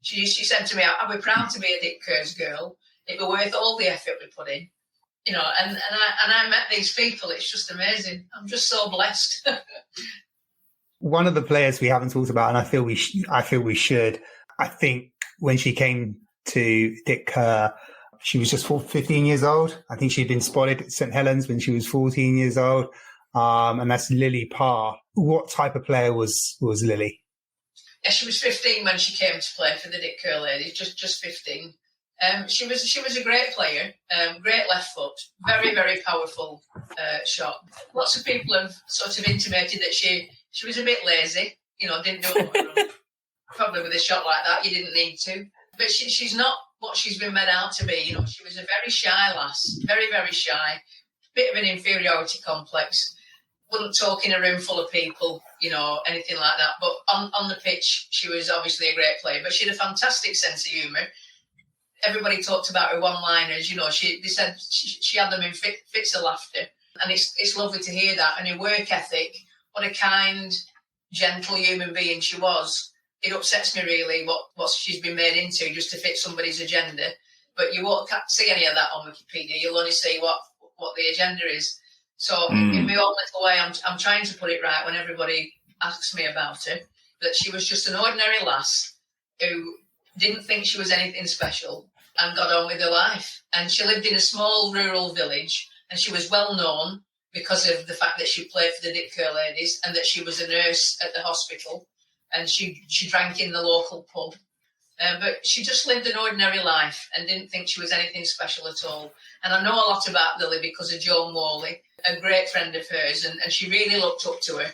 she said to me, I'd be proud to be a Dick Kerr's girl. It'd be worth all the effort we put in. And I met these people. It's just amazing. I'm just so blessed. One of the players we haven't talked about, and I feel we should. I think when she came to Dick Kerr, she was just 15 years old. I think she'd been spotted at St Helens when she was 14 years old. And that's Lily Parr. What type of player was Lily? Yeah, she was 15 when she came to play for the Dick Kerr Ladies, just 15. She was a great player, great left foot, very, very powerful shot. Lots of people have sort of intimated that she was a bit lazy, didn't do a lot of running. Probably with a shot like that, you didn't need to. But she's not what she's been made out to be. She was a very shy lass, very, very shy, bit of an inferiority complex, wouldn't talk in a room full of people, anything like that. But on the pitch, she was obviously a great player, but she had a fantastic sense of humour. Everybody talked about her one-liners, they said she had them in fits of laughter. And it's lovely to hear that. And her work ethic, what a kind, gentle human being she was. It upsets me really what she's been made into just to fit somebody's agenda. But you won't see any of that on Wikipedia. You'll only see what the agenda is. So in my own little way, I'm trying to put it right when everybody asks me about her, that she was just an ordinary lass who didn't think she was anything special and got on with her life. And she lived in a small rural village, and she was well known because of the fact that she played for the Dick Kerr Ladies and that she was a nurse at the hospital, and she drank in the local pub. But she just lived an ordinary life and didn't think she was anything special at all. And I know a lot about Lily because of Joan Morley, a great friend of hers, and she really looked up to her.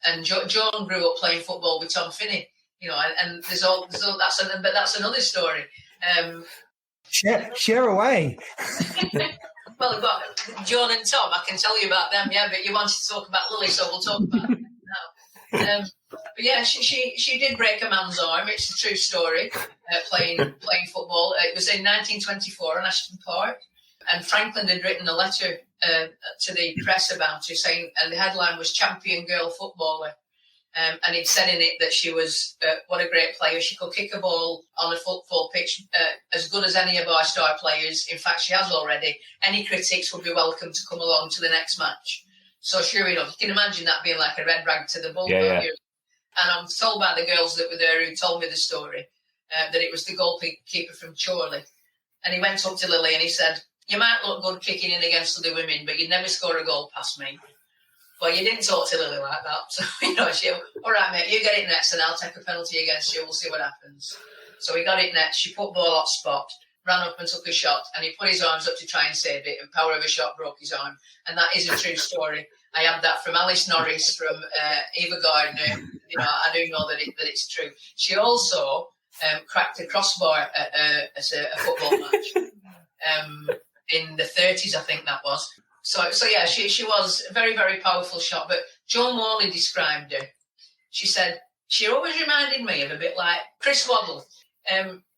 And Joan grew up playing football with Tom Finney, and but that's another story. Share away. Well, we've got Joan and Tom. I can tell you about them, yeah. But you wanted to talk about Lily, so we'll talk about it now. But yeah, she did break a man's arm. It's a true story. Playing football. It was in 1924 on Ashton Park, and Franklin had written a letter to the press about her, saying, and the headline was "Champion Girl Footballer." And he'd said in it that she was what a great player. She could kick a ball on a football pitch as good as any of our star players. In fact, she has already. Any critics would be welcome to come along to the next match. So sure enough, you can imagine that being like a red rag to the bull. Yeah. And I'm told by the girls that were there who told me the story that it was the goalkeeper from Chorley. And he went up to Lily and he said, "You might look good kicking in against other women, but you'd never score a goal past me." Well, you didn't talk to Lily like that. So, she, all right, mate, you get it next and I'll take a penalty against you. We'll see what happens. So he got it next. She put ball off spot, ran up and took a shot, and he put his arms up to try and save it, and power of a shot broke his arm. And that is a true story. I had that from Alice Norris, from Eva Gardner. I do know that it's true. She also cracked a crossbar at a football match in the 30s, I think that was. So yeah, she was a very, very powerful shot. But Joan Morley described her. She said, she always reminded me of a bit like Chris Waddle.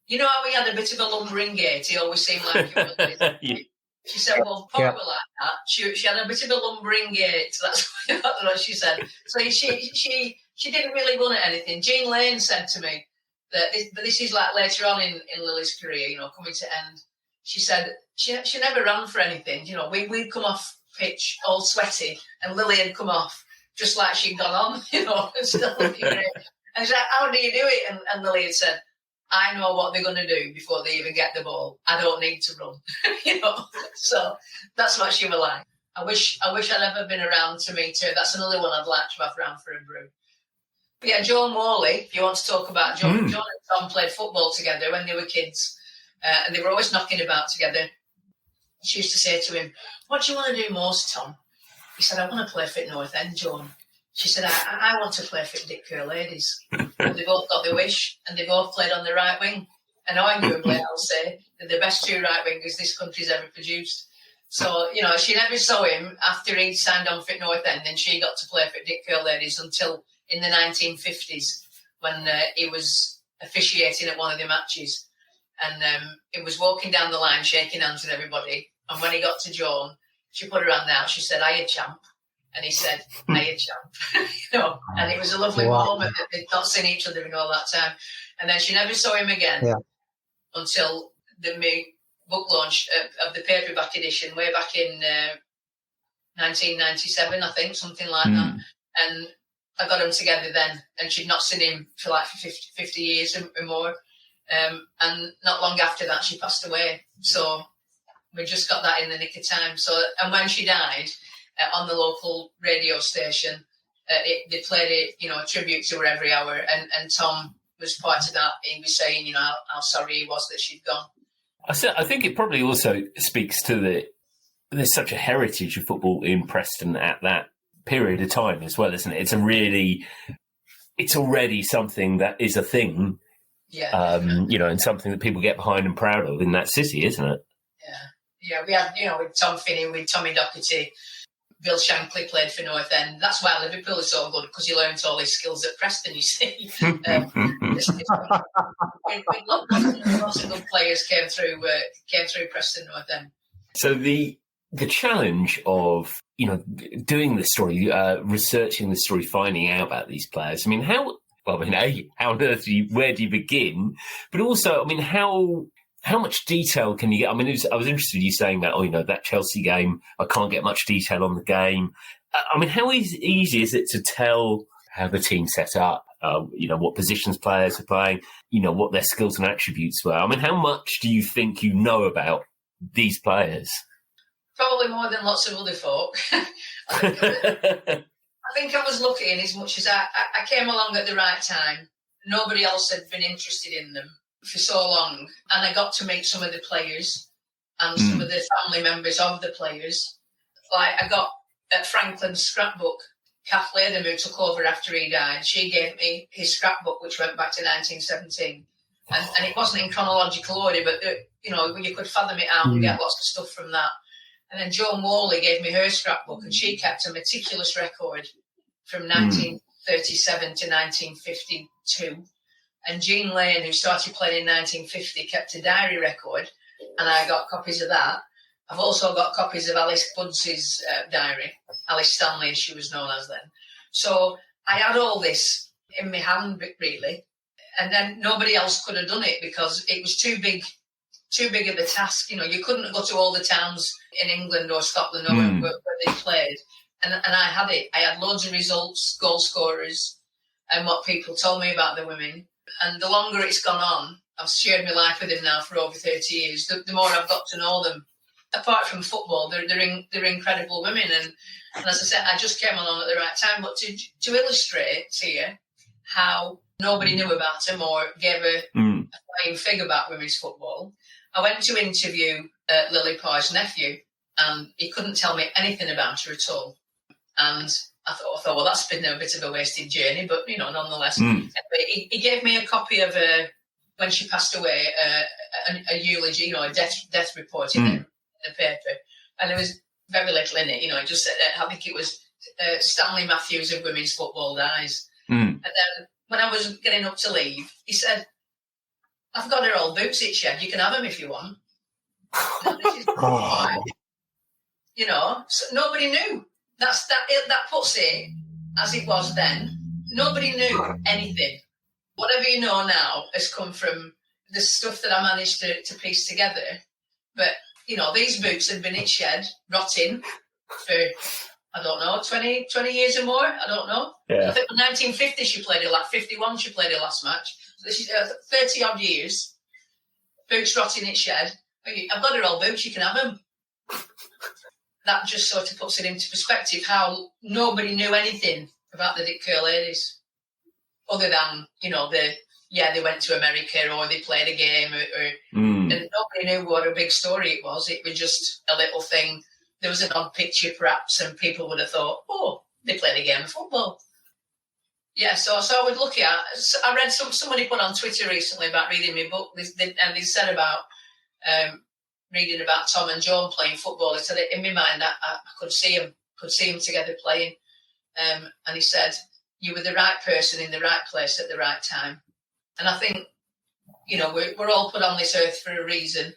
You know how he had a bit of a lumbering gait? He always seemed like he was. Yeah. She said, well, probably like that. She had a bit of a lumbering gait. That's what she said. So she didn't really run at anything. Jean Lane said to me that this is like later on in Lily's career, coming to end. She said she never ran for anything. We'd come off pitch all sweaty, and Lily had come off just like she'd gone on, and still looking great. And she said, "How do you do it?" And Lily had said, I know what they're going to do before they even get the ball. I don't need to run, So that's what she was like. I wish I'd ever been around to meet her. That's another one I'd like to have around for a brew. But yeah, Joan Morley, if you want to talk about Joan, Joan and Tom played football together when they were kids, and they were always knocking about together. She used to say to him, "What do you want to do most, Tom?" He said, "I want to play for North End, Joan." She said, I want to play for Kerr Ladies. And they both got their wish, and they both played on the right wing. And arguably, I'll say, they're the best two right wingers this country's ever produced. So, she never saw him after he signed on for North End, and she got to play for Kerr Ladies until in the 1950s when he was officiating at one of the matches. And he was walking down the line, shaking hands with everybody. And when he got to Joan, she put her hand out. She said, "Hiya, champ." And he said, "Hiya, champ." And it was a lovely moment that they'd not seen each other in all that time. And then she never saw him again until the book launch of the paperback edition way back in 1997, I think, something like that. And I got them together then, and she'd not seen him for like 50 years or more. And not long after that, she passed away. So we just got that in the nick of time. So, and when she died, on the local radio station, they played a tribute to her every hour, and Tom was part of that. He was saying, how sorry he was that she'd gone. I think it probably also speaks to there's such a heritage of football in Preston at that period of time as well, isn't it? It's already something that is a thing, and something that people get behind and proud of in that city, isn't it? Yeah. We had, with Tom Finney, with Tommy Doherty, Bill Shankly played for North End. That's why Liverpool is so good, because he learned all his skills at Preston, you see. Lots of good players came through Preston North End. So the challenge of, doing the story, researching the story, finding out about these players, how on earth where do you begin? But also, how much detail can you get? I was interested in you saying that, that Chelsea game, I can't get much detail on the game. How easy is it to tell how the team's set up, what positions players are playing, what their skills and attributes were? How much do you think you know about these players? Probably more than lots of other folk. I think I was lucky in as much as I came along at the right time. Nobody else had been interested in them for so long, and I got to meet some of the players and some of the family members of the players. Like, I got at Franklin's scrapbook, Kath Latham, who took over after he died, she gave me his scrapbook, which went back to 1917, and it wasn't in chronological order, but you could fathom it out and get lots of stuff from that. And then Joan Morley gave me her scrapbook, and she kept a meticulous record from 1937 to 1952. And Jean Lane, who started playing in 1950, kept a diary record, and I got copies of that. I've also got copies of Alice Buds's diary, Alice Stanley, as she was known as then. So I had all this in my hand, really, and then nobody else could have done it because it was too big of a task. You couldn't go to all the towns in England or Scotland or where they played, and I had it. I had loads of results, goal scorers, and what people told me about the women. And the longer it's gone on, I've shared my life with them now for over 30 years, the more I've got to know them. Apart from football, they're incredible women. And as I said, I just came along at the right time. But to illustrate to you how nobody knew about them or gave a flying fig about women's football, I went to interview Lily Parr's nephew, and he couldn't tell me anything about her at all. And I thought, well, that's been a bit of a wasted journey, but, nonetheless. Anyway, he gave me a copy of, when she passed away, a eulogy, a death report in the paper. And there was very little in it, it just said, I think it was Stanley Matthews of women's football dies. And then when I was getting up to leave, he said, "I've got her old boots at shed, you can have them if you want." So nobody knew. That puts it as it was then. Nobody knew anything. Whatever you know now has come from the stuff that I managed to piece together. But, these boots had been in shed, rotting for, I don't know, 20 years or more. I don't know. Yeah. I think in 1950 she played her last, 51 she played her last match. This is 30 odd years. Boots rotting in its shed. I've got her old boots, you can have them. That just sort of puts it into perspective how nobody knew anything about the Kerr Ladies. Other than, they went to America or they played a game and nobody knew what a big story it was. It was just a little thing. There was an odd picture perhaps and people would have thought, oh, they played a game of football. Yeah, so I would look at. I read somebody put on Twitter recently about reading my book, and they said about reading about Tom and Joan playing football. He said in my mind I could see them together playing, and he said you were the right person in the right place at the right time. And I think we're all put on this earth for a reason,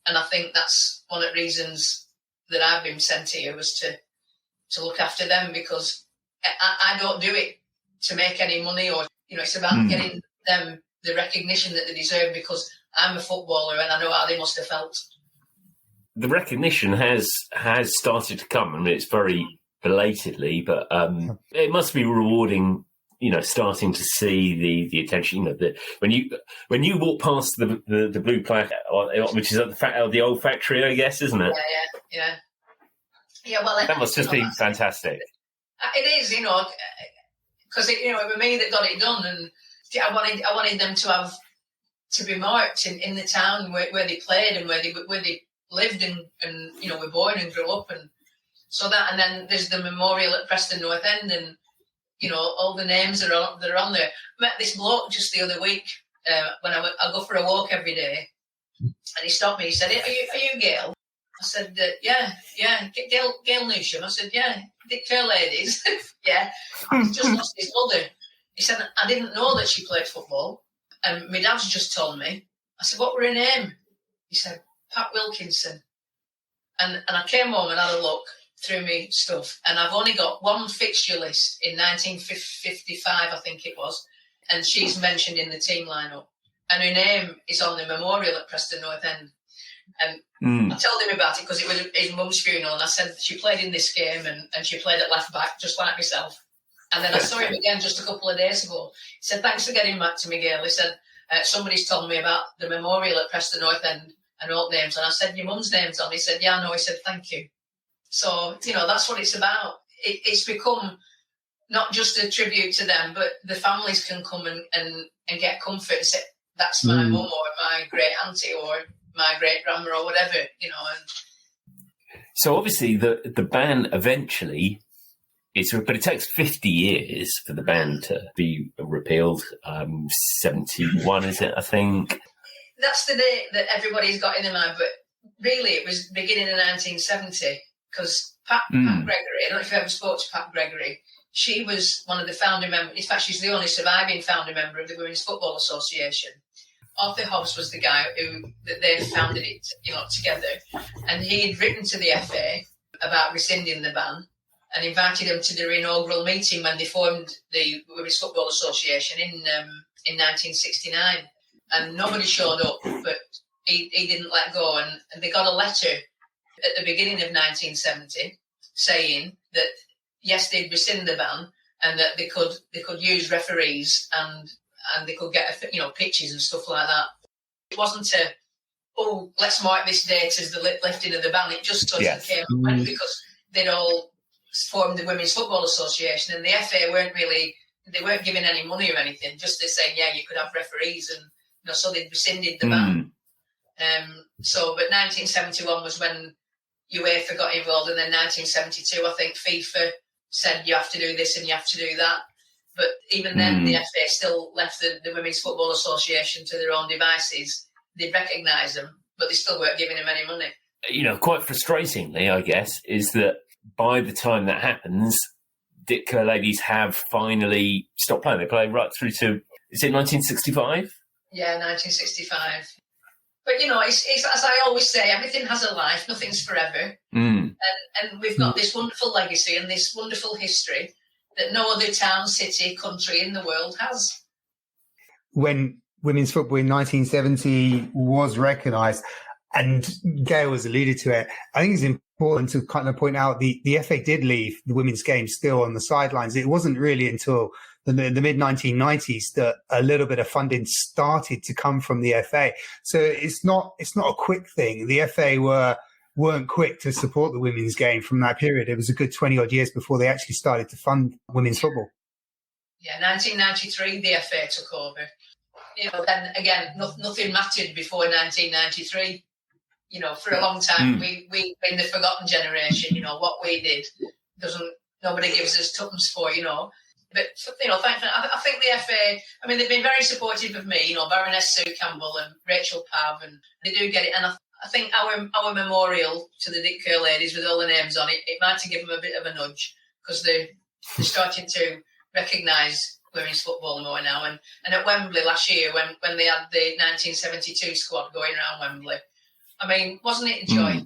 and I think that's one of the reasons that I've been sent here was to look after them, because I don't do it to make any money, or it's about getting them the recognition that they deserve, because I'm a footballer and I know how they must have felt. The recognition has started to come. I mean, it's very belatedly, but it must be rewarding. Starting to see the attention. When you walk past the blue plaque, which is at the old factory, I guess, isn't it? Yeah. Well, that must just be fantastic. It is, because it was me that got it done, and I wanted them to be marked in the town where they played and where they lived and were born and grew up, and so that. And then there's the memorial at Preston North End, and all the names that are on there. I met this bloke just the other week when I go for a walk every day, and he stopped me. He said, "Are you Gail?" I said, "Yeah, Gail Newsham." I said, "Yeah, Kerr Ladies." Yeah, he's just lost his mother. He said, "I didn't know that she played football, and my dad's just told me." I said, "What were her name?" He said, "Pat Wilkinson." And I came home and had a look through me stuff, and I've only got one fixture list in 1955, I think it was, and she's mentioned in the team lineup, and her name is on the memorial at Preston North End. And I told him about it because it was his mum's funeral, and I said she played in this game and she played at left back just like myself. And then I saw him again just a couple of days ago. He said, "Thanks for getting back to me, Gail." He said, "Somebody's told me about the memorial at Preston North End and all names." And I said, "Your mum's name's on." He said, "Yeah, I know." He said, "Thank you." So, that's what it's about. It's become not just a tribute to them, but the families can come and get comfort and say, "That's my mum or my great auntie or my great grandma," or whatever, And so obviously the ban eventually but it takes 50 years for the ban to be repealed. 71, is it? I think that's the date that everybody's got in their mind. But really, it was beginning of 1970, because Pat Gregory. I don't know if you ever spoke to Pat Gregory. She was one of the founding members. In fact, she's the only surviving founding member of the Women's Football Association. Arthur Hobbs was the guy that they founded it, together, and he had written to the FA about rescinding the ban and invited them to their inaugural meeting when they formed the Women's Football Association in 1969, and nobody showed up, but he didn't let go, and they got a letter at the beginning of 1970 saying that yes, they'd rescind the ban and that they could use referees and they could get pitches and stuff like that. It wasn't let's mark this date as the lifting of the ban. It just sort of came and went, because they'd all formed the Women's Football Association, and the FA weren't giving any money or anything. Just they're saying, yeah, you could have referees, and so they'd rescinded the ban. But 1971 was when UEFA got involved, and then 1972, I think FIFA said you have to do this and you have to do that. But even then, the FA still left the Women's Football Association to their own devices. They recognised them, but they still weren't giving them any money. Quite frustratingly, I guess, is that by the time that happens, Kerr Ladies have finally stopped playing. They play right through to, is it 1965? Yeah, 1965. But, it's as I always say, everything has a life, nothing's forever. And we've got this wonderful legacy and this wonderful history that no other town, city, country in the world has. When women's football in 1970 was recognised, and Gail has alluded to it, I think it's important to kind of point out the FA did leave the women's game still on the sidelines. It wasn't really until the mid 1990s that a little bit of funding started to come from the FA. So it's not a quick thing. The FA weren't quick to support the women's game from that period. It was a good 20 odd years before they actually started to fund women's football. Yeah, 1993 the FA took over. Then again, nothing mattered before 1993. For a long time, we've been the forgotten generation. What we did nobody gives us tuppence for. But thankfully, I think the FA. I mean, they've been very supportive of me. Baroness Sue Campbell and Rachel Pav, and they do get it. And I think our memorial to the Dick Kerr ladies with all the names on it, it might have given them a bit of a nudge because they're starting to recognise women's football more now. And at Wembley last year, when they had the 1972 squad going around Wembley, I mean, wasn't it a joy?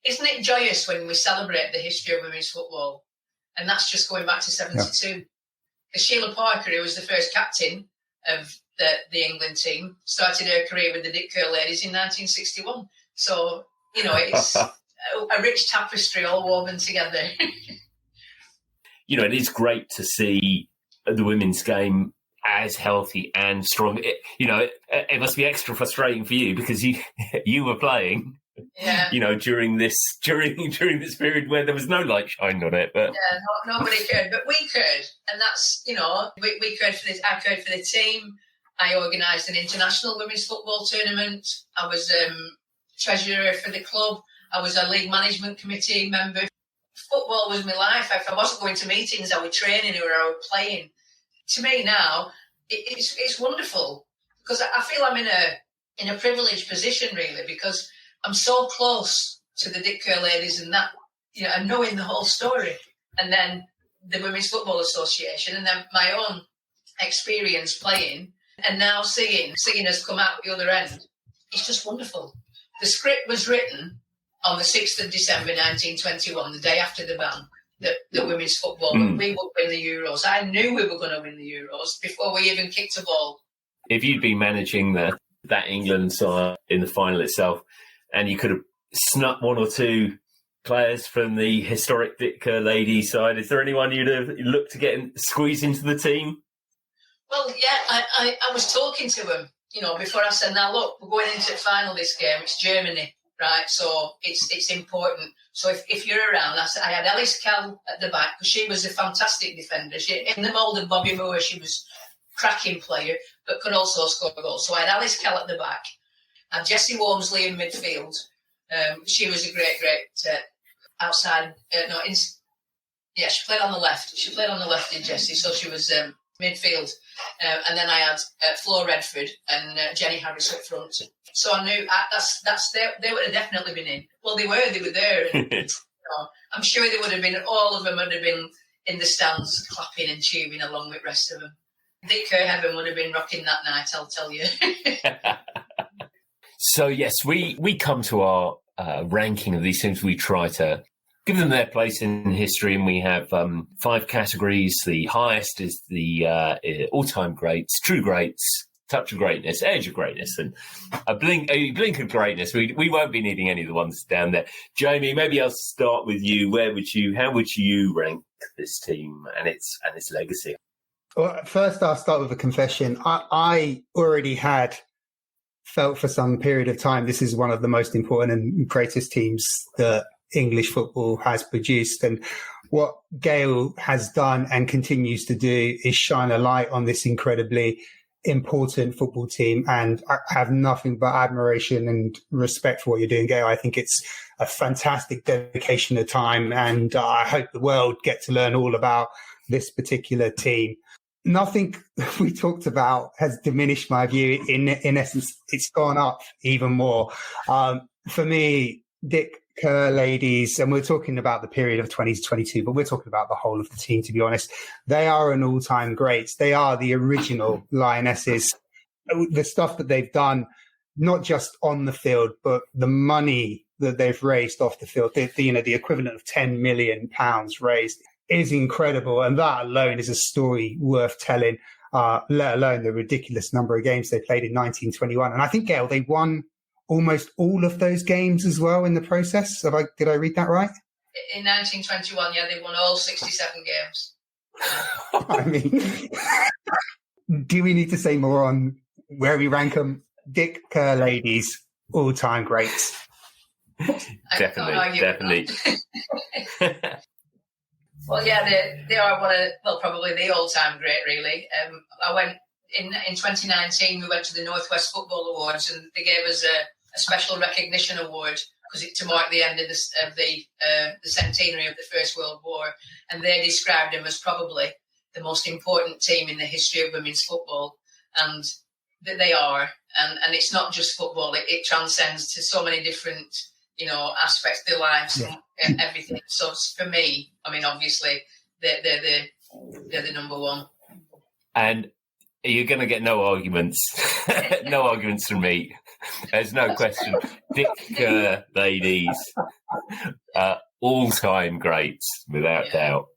Isn't it joyous when we celebrate the history of women's football? And that's just going back to 72. Yeah. Because Sheila Parker, who was the first captain of the England team, started her career with the Dick Kerr ladies in 1961. So, it's a rich tapestry all woven together. It is great to see the women's game as healthy and strong. It must be extra frustrating for you because you were playing, during this period where there was no light shined on it. But nobody could, but we could, and that's we could for this. I could for the team. I organised an international women's football tournament. I was treasurer for the club. I was a league management committee member. Football was my life. If I wasn't going to meetings, I was training or I was playing. To me now, it's wonderful because I feel I'm in a privileged position really because I'm so close to the Dick Kerr ladies and that, and knowing the whole story, and then the Women's Football Association, and then my own experience playing, and now seeing us come out the other end. It's just wonderful. The script was written on the 6th of December 1921, the day after the ban. The women's football, we would win the Euros. I knew we were going to win the Euros before we even kicked a ball. If you'd been managing that England side in the final itself, and you could have snuck one or two players from the historic Dick Kerr ladies side, is there anyone you'd have looked to squeeze into the team? Well, yeah, I was talking to them, before I said, now look, we're going into the final this game. It's Germany, right? So it's important. So if you're around, I had Alice Cal at the back because she was a fantastic defender. In the mould of Bobby Moore, she was a cracking player, but could also score goals. So I had Alice Cal at the back and Jessie Wormsley in midfield. She was a great outside. She played on the left. She played on the left, did Jessie? So she was midfield. And then I had Flo Redford and Jenny Harris up front. So I knew they would have definitely been in. Well, they were there. And, I'm sure they would have been, all of them would have been in the stands clapping and cheering along with the rest of them. Dick Kerr Heaven would have been rocking that night, I'll tell you. So, yes, we come to our ranking of these teams. We try to give them their place in history, and we have 5 categories. The highest is the all-time greats, true greats, touch of greatness, edge of greatness, and a blink of greatness. We won't be needing any of the ones down there. Jamie, maybe I'll start with you. How would you rank this team and its legacy? Well, first I'll start with a confession. I already had felt for some period of time this is one of the most important and greatest teams that English football has produced. And what Gail has done and continues to do is shine a light on this incredibly important football team. And I have nothing but admiration and respect for what you're doing, Gail. I think it's a fantastic dedication of time. And I hope the world get to learn all about this particular team. Nothing we talked about has diminished my view. In essence, it's gone up even more. For me, Dick Kerr ladies, and we're talking about the period of 20 to 22, but we're talking about the whole of the team, to be honest. They are an all-time greats. They are the original Lionesses. The stuff that they've done, not just on the field, but the money that they've raised off the field, the equivalent of £10 million raised, is incredible. And that alone is a story worth telling, let alone the ridiculous number of games they played in 1921. And I think, Gail, they won almost all of those games as well in the process. Did I read that right? In 1921, yeah, they won all 67 games. I mean, do we need to say more on where we rank them? Dick Kerr Ladies, all-time greats. Definitely. Well, yeah, they are probably the all-time great, really. I went in 2019. We went to the Northwest Football Awards, and they gave us a special recognition award to mark the end of the centenary of the First World War, and they described them as probably the most important team in the history of women's football, and they are. And it's not just football; it transcends to so many different, aspects of their lives and everything. So for me, I mean, obviously, they're the number one. And you're going to get no arguments, no arguments from me. There's no question. Dick Kerr Ladies, all-time greats, without doubt.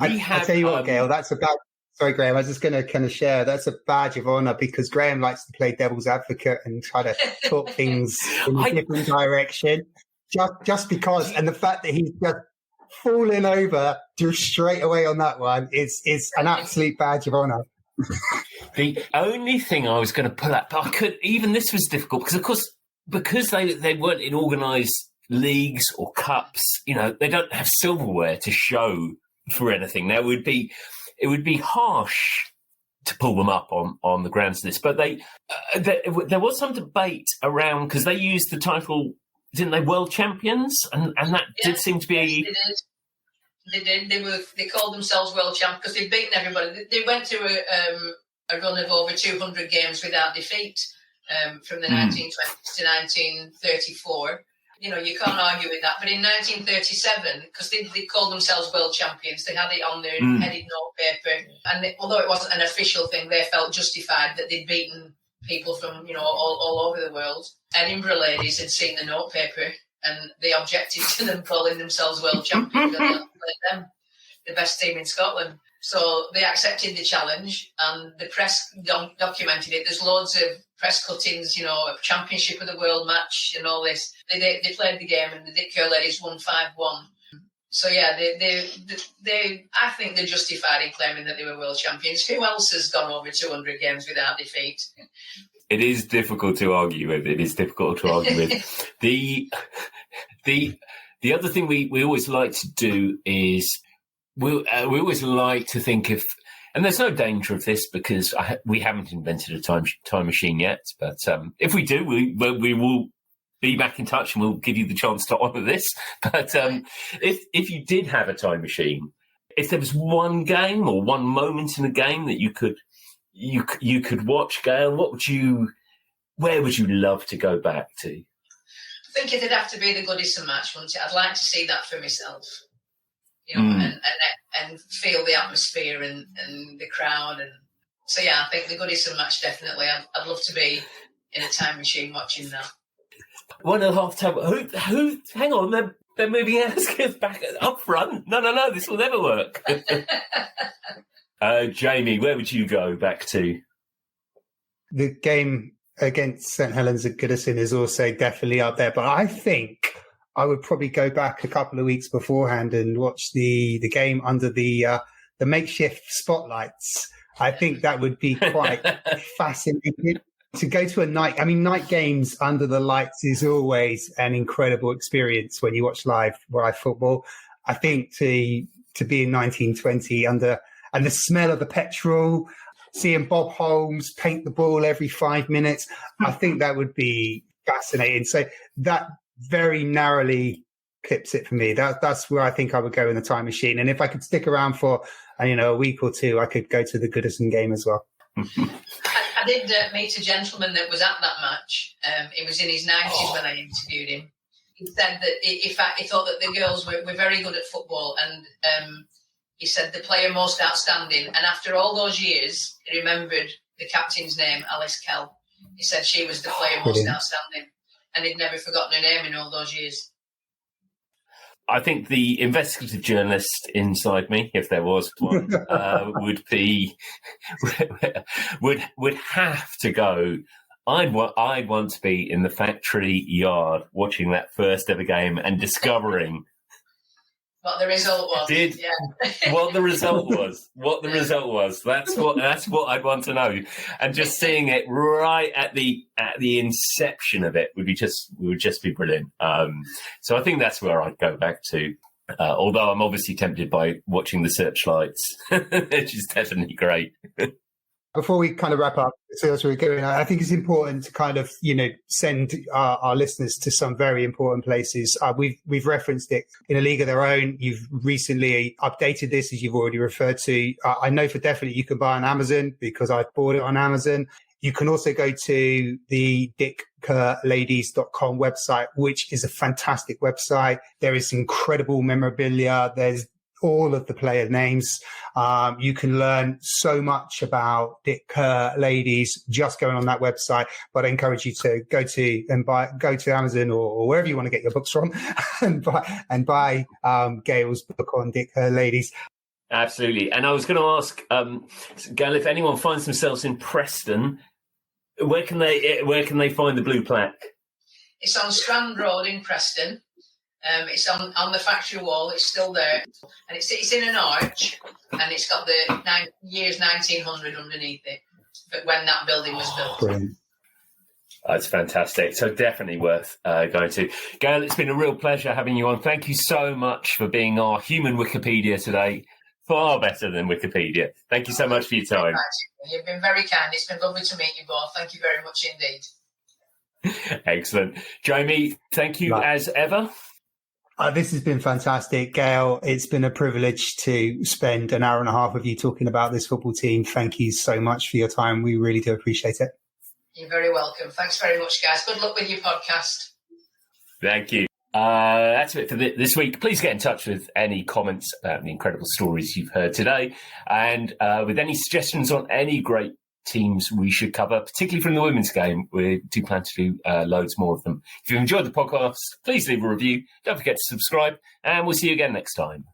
I tell you what, Gail, that's about. Sorry, Graham, I was just going to kind of share. That's a badge of honour because Graham likes to play devil's advocate and try to talk things in a different direction. Just because, and the fact that he's just falling over just straight away on that one is an absolute badge of honour. The only thing I was going to pull up, but this was difficult because, of course, because they weren't in organised leagues or cups, they don't have silverware to show for anything. Now, it would be harsh to pull them up on the grounds of this, but there was some debate around because they used the title, didn't they, world champions, and that did seem to be They did. They called themselves world champions because they'd beaten everybody. They went to a run of over 200 games without defeat from the 1920s to 1934. You can't argue with that. But in 1937, because they called themselves world champions, they had it on their headed note paper. And although it wasn't an official thing, they felt justified that they'd beaten people from, all over the world. Edinburgh Ladies had seen the note paper and they objected to them calling themselves world champions. And they played them, the best team in Scotland. So they accepted the challenge and the press documented it. There's loads of press cuttings, a championship of the world match and all this. They played the game and the Dick Kerr Ladies won 5-1. So yeah, they I think they're justified in claiming that they were world champions. Who else has gone over 200 games without defeat? It is difficult to argue with. The other thing we always like to do is we always like to think if, and there's no danger of this because we haven't invented a time machine yet, but if we do, we will be back in touch and we'll give you the chance to honour this. But if you did have a time machine, if there was one game or one moment in a game that you could watch, Gail, where would you love to go back to? I think it'd have to be the Goodison match, wouldn't it? I'd like to see that for myself, and feel the atmosphere and the crowd. And so, yeah, I think the Goodison match, definitely. I'd love to be in a time machine watching that. 1.5 time. Who? Hang on, they're moving us back up front. No, this will never work. Jamie, where would you go back to? The game against St Helens at Goodison is also definitely up there, but I think I would probably go back a couple of weeks beforehand and watch the game under the makeshift spotlights. I think that would be quite fascinating. To go to a night games under the lights is always an incredible experience when you watch live football. I think to be in 1920 and the smell of the petrol, seeing Bob Holmes paint the ball every 5 minutes, I think that would be fascinating. So that very narrowly clips it for me. That's where I think I would go in the time machine. And if I could stick around for a week or two, I could go to the Goodison game as well. I did meet a gentleman that was at that match. He was in his 90s when I interviewed him. He said that he thought that the girls were very good at football, and he said the player most outstanding. And after all those years, he remembered the captain's name, Alice Kell. He said she was the player most outstanding, and he'd never forgotten her name in all those years. I think the investigative journalist inside me, if there was one, would have to go I'd want to be in the factory yard watching that first ever game and discovering what the result was. What the result was. That's what I'd want to know. And just seeing it right at the inception of it would just be brilliant. So I think that's where I'd go back to. Although I'm obviously tempted by watching the searchlights, which is definitely great. Before we kind of wrap up, so as we're going, I think it's important to kind of, send our listeners to some very important places. We've referenced it in A League of Their Own. You've recently updated this, as you've already referred to. I know for definite you can buy on Amazon because I've bought it on Amazon. You can also go to the kerrladies.com website, which is a fantastic website. There is incredible memorabilia. There's all of the player names. You can learn so much about Dick Kerr Ladies just going on that website. But I encourage you to go to Amazon or wherever you want to get your books from and buy Gail's book on Dick Kerr Ladies. Absolutely. And I was going to ask, Gail, if anyone finds themselves in Preston, where can they find the blue plaque? It's on Strand Road in Preston. It's on the factory wall. It's still there, and it's in an arch, and it's got the years 1900 underneath it. But when that building was built, Brilliant. That's fantastic. So definitely worth going to. Gail, it's been a real pleasure having you on. Thank you so much for being our human Wikipedia today. Far better than Wikipedia. Thank you so much for your time. You've been very kind. It's been lovely to meet you both. Thank you very much indeed. Excellent. Jamie, thank you as ever. This has been fantastic, Gail. It's been a privilege to spend an hour and a half with you talking about this football team. Thank you so much for your time. We really do appreciate it. You're very welcome. Thanks very much, guys. Good luck with your podcast. Thank you. That's it for this week. Please get in touch with any comments about the incredible stories you've heard today and with any suggestions on any great teams we should cover, particularly from the women's game. We do plan to do loads more of them. If you've enjoyed the podcast, please leave a review. Don't forget to subscribe, and we'll see you again next time.